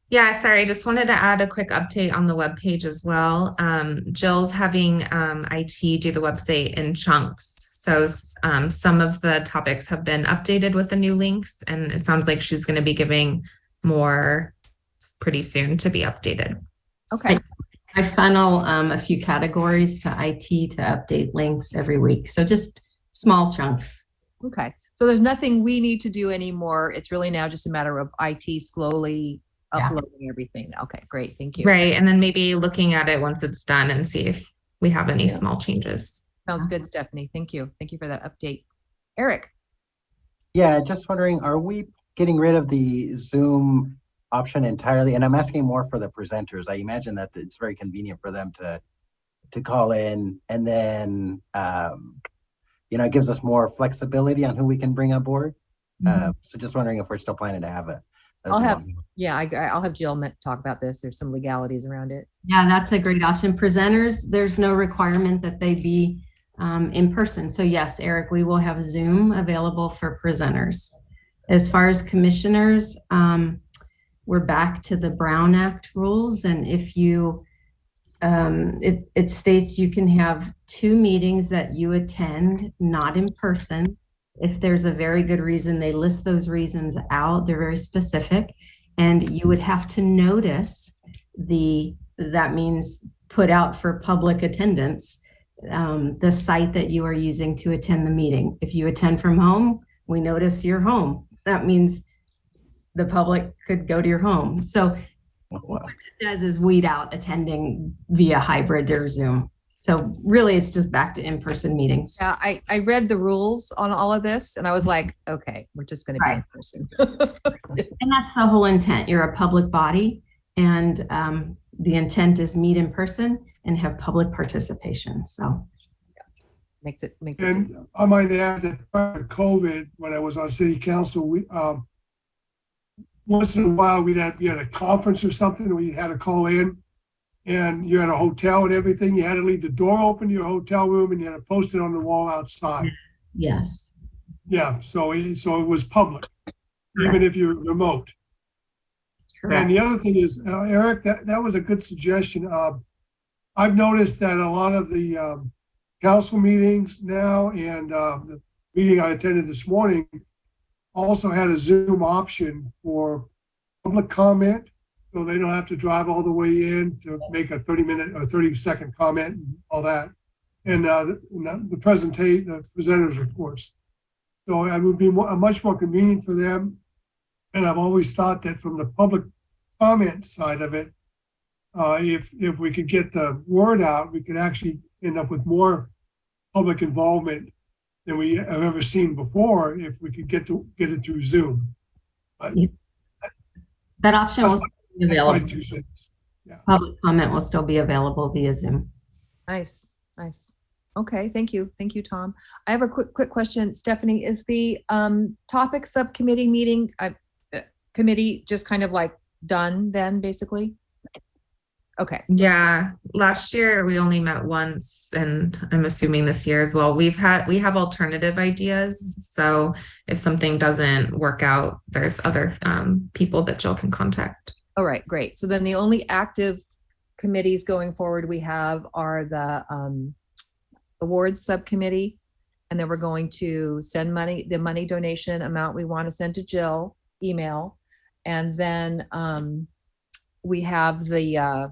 Yeah, sorry, just wanted to add a quick update on the webpage as well. Jill's having IT do the website in chunks. So some of the topics have been updated with the new links, and it sounds like she's going to be giving more pretty soon to be updated. Okay. I funnel a few categories to IT to update links every week. So just small chunks. Okay. So there's nothing we need to do anymore. It's really now just a matter of IT slowly uploading everything. Okay, great. Thank you. Right. And then maybe looking at it once it's done and see if we have any small changes. Sounds good, Stephanie. Thank you. Thank you for that update. Eric. Yeah, just wondering, are we getting rid of the Zoom option entirely? And I'm asking more for the presenters. I imagine that it's very convenient for them to call in, and then it gives us more flexibility on who we can bring on board. So just wondering if we're still planning to have it. I'll have Jill talk about this. There's some legalities around it. Yeah, that's a great option. Presenters, there's no requirement that they be in person. So yes, Eric, we will have Zoom available for presenters. As far as commissioners, we're back to the Brown Act rules. And if you, it states you can have 2 meetings that you attend, not in person. If there's a very good reason, they list those reasons out. They're very specific. And you would have to notice that means put out for public attendance, the site that you are using to attend the meeting. If you attend from home, we notice you're home. That means the public could go to your home. So what it does is weed out attending via hybrid or Zoom. So really it's just back to in-person meetings. Yeah, I read the rules on all of this and I was like, okay, we're just going to be in person. And that's the whole intent. You're a public body, and the intent is meet in person and have public participation. So makes it. And I might add that prior to COVID, when I was on city council, we once in a while we had a conference or something, we had to call in, and you're at a hotel and everything, you had to leave the door open to your hotel room and you had to post it on the wall outside. Yes. Yeah, so it was public, even if you're remote. Correct. And the other thing is, Eric, that was a good suggestion. I've noticed that a lot of the council meetings now and the meeting I attended this morning also had a Zoom option for public comment, so they don't have to drive all the way in to make a 30-minute or 30-second comment and all that. And the presenters, of course. So it would be much more convenient for them. And I've always thought that from the public comment side of it, if we could get the word out, we could actually end up with more public involvement than we have ever seen before if we could get it through Zoom. But that option will still be available. Yeah. Public comment will still be available via Zoom. Nice. Okay, thank you, Tom. I have a quick question, Stephanie. Is the topic subcommittee meeting committee just kind of like done then, basically? Okay. Yeah, last year we only met once, and I'm assuming this year as well. We have alternative ideas. So if something doesn't work out, there's other people that Jill can contact. All right, great. So then the only active committees going forward we have are the awards subcommittee, and then we're going to send the money donation amount we want to send to Jill, email, and then we have the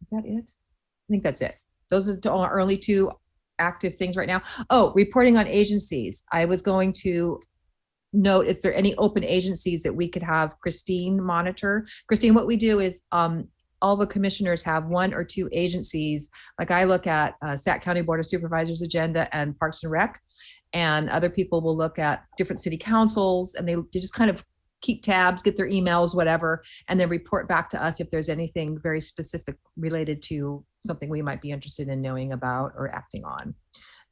is that it? I think that's it. Those are our only two active things right now. Oh, reporting on agencies. I was going to note if there are any open agencies that we could have Christine monitor. Christine, what we do is all the commissioners have one or two agencies. Like I look at Sac County Board of Supervisors agenda and Parks and Rec, and other people will look at different city councils, and they just kind of keep tabs, get their emails, whatever, and then report back to us if there's anything very specific related to something we might be interested in knowing about or acting on.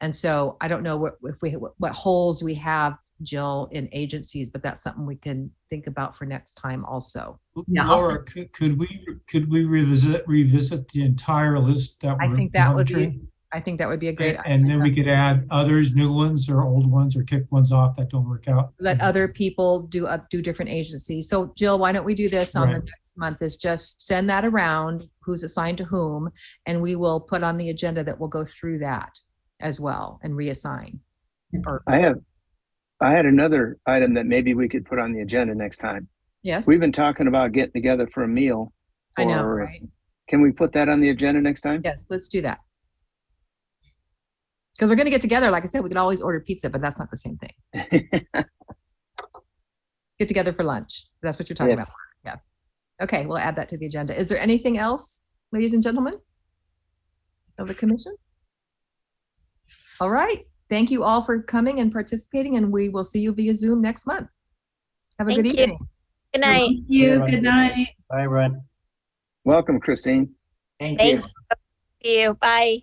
And so I don't know what holes we have, Jill, in agencies, but that's something we can think about for next time also. Yeah, Laura, could we revisit the entire list that we're monitoring? I think that would be a great idea. And then we could add others, new ones or old ones, or kick ones off that don't work out. Let other people do different agencies. So Jill, why don't we do this on the next month, is just send that around, who's assigned to whom, and we will put on the agenda that we'll go through that as well and reassign. I had another item that maybe we could put on the agenda next time. Yes. We've been talking about getting together for a meal. I know, right? Can we put that on the agenda next time? Yes, let's do that. Because we're going to get together. Like I said, we could always order pizza, but that's not the same thing. Get together for lunch. That's what you're talking about. Yeah. Okay, we'll add that to the agenda. Is there anything else, ladies and gentlemen, of the commission? All right. Thank you all for coming and participating, and we will see you via Zoom next month. Have a good evening. Good night. Thank you. Good night. Bye, everyone. Welcome, Christine. Thank you. Thank you. Bye.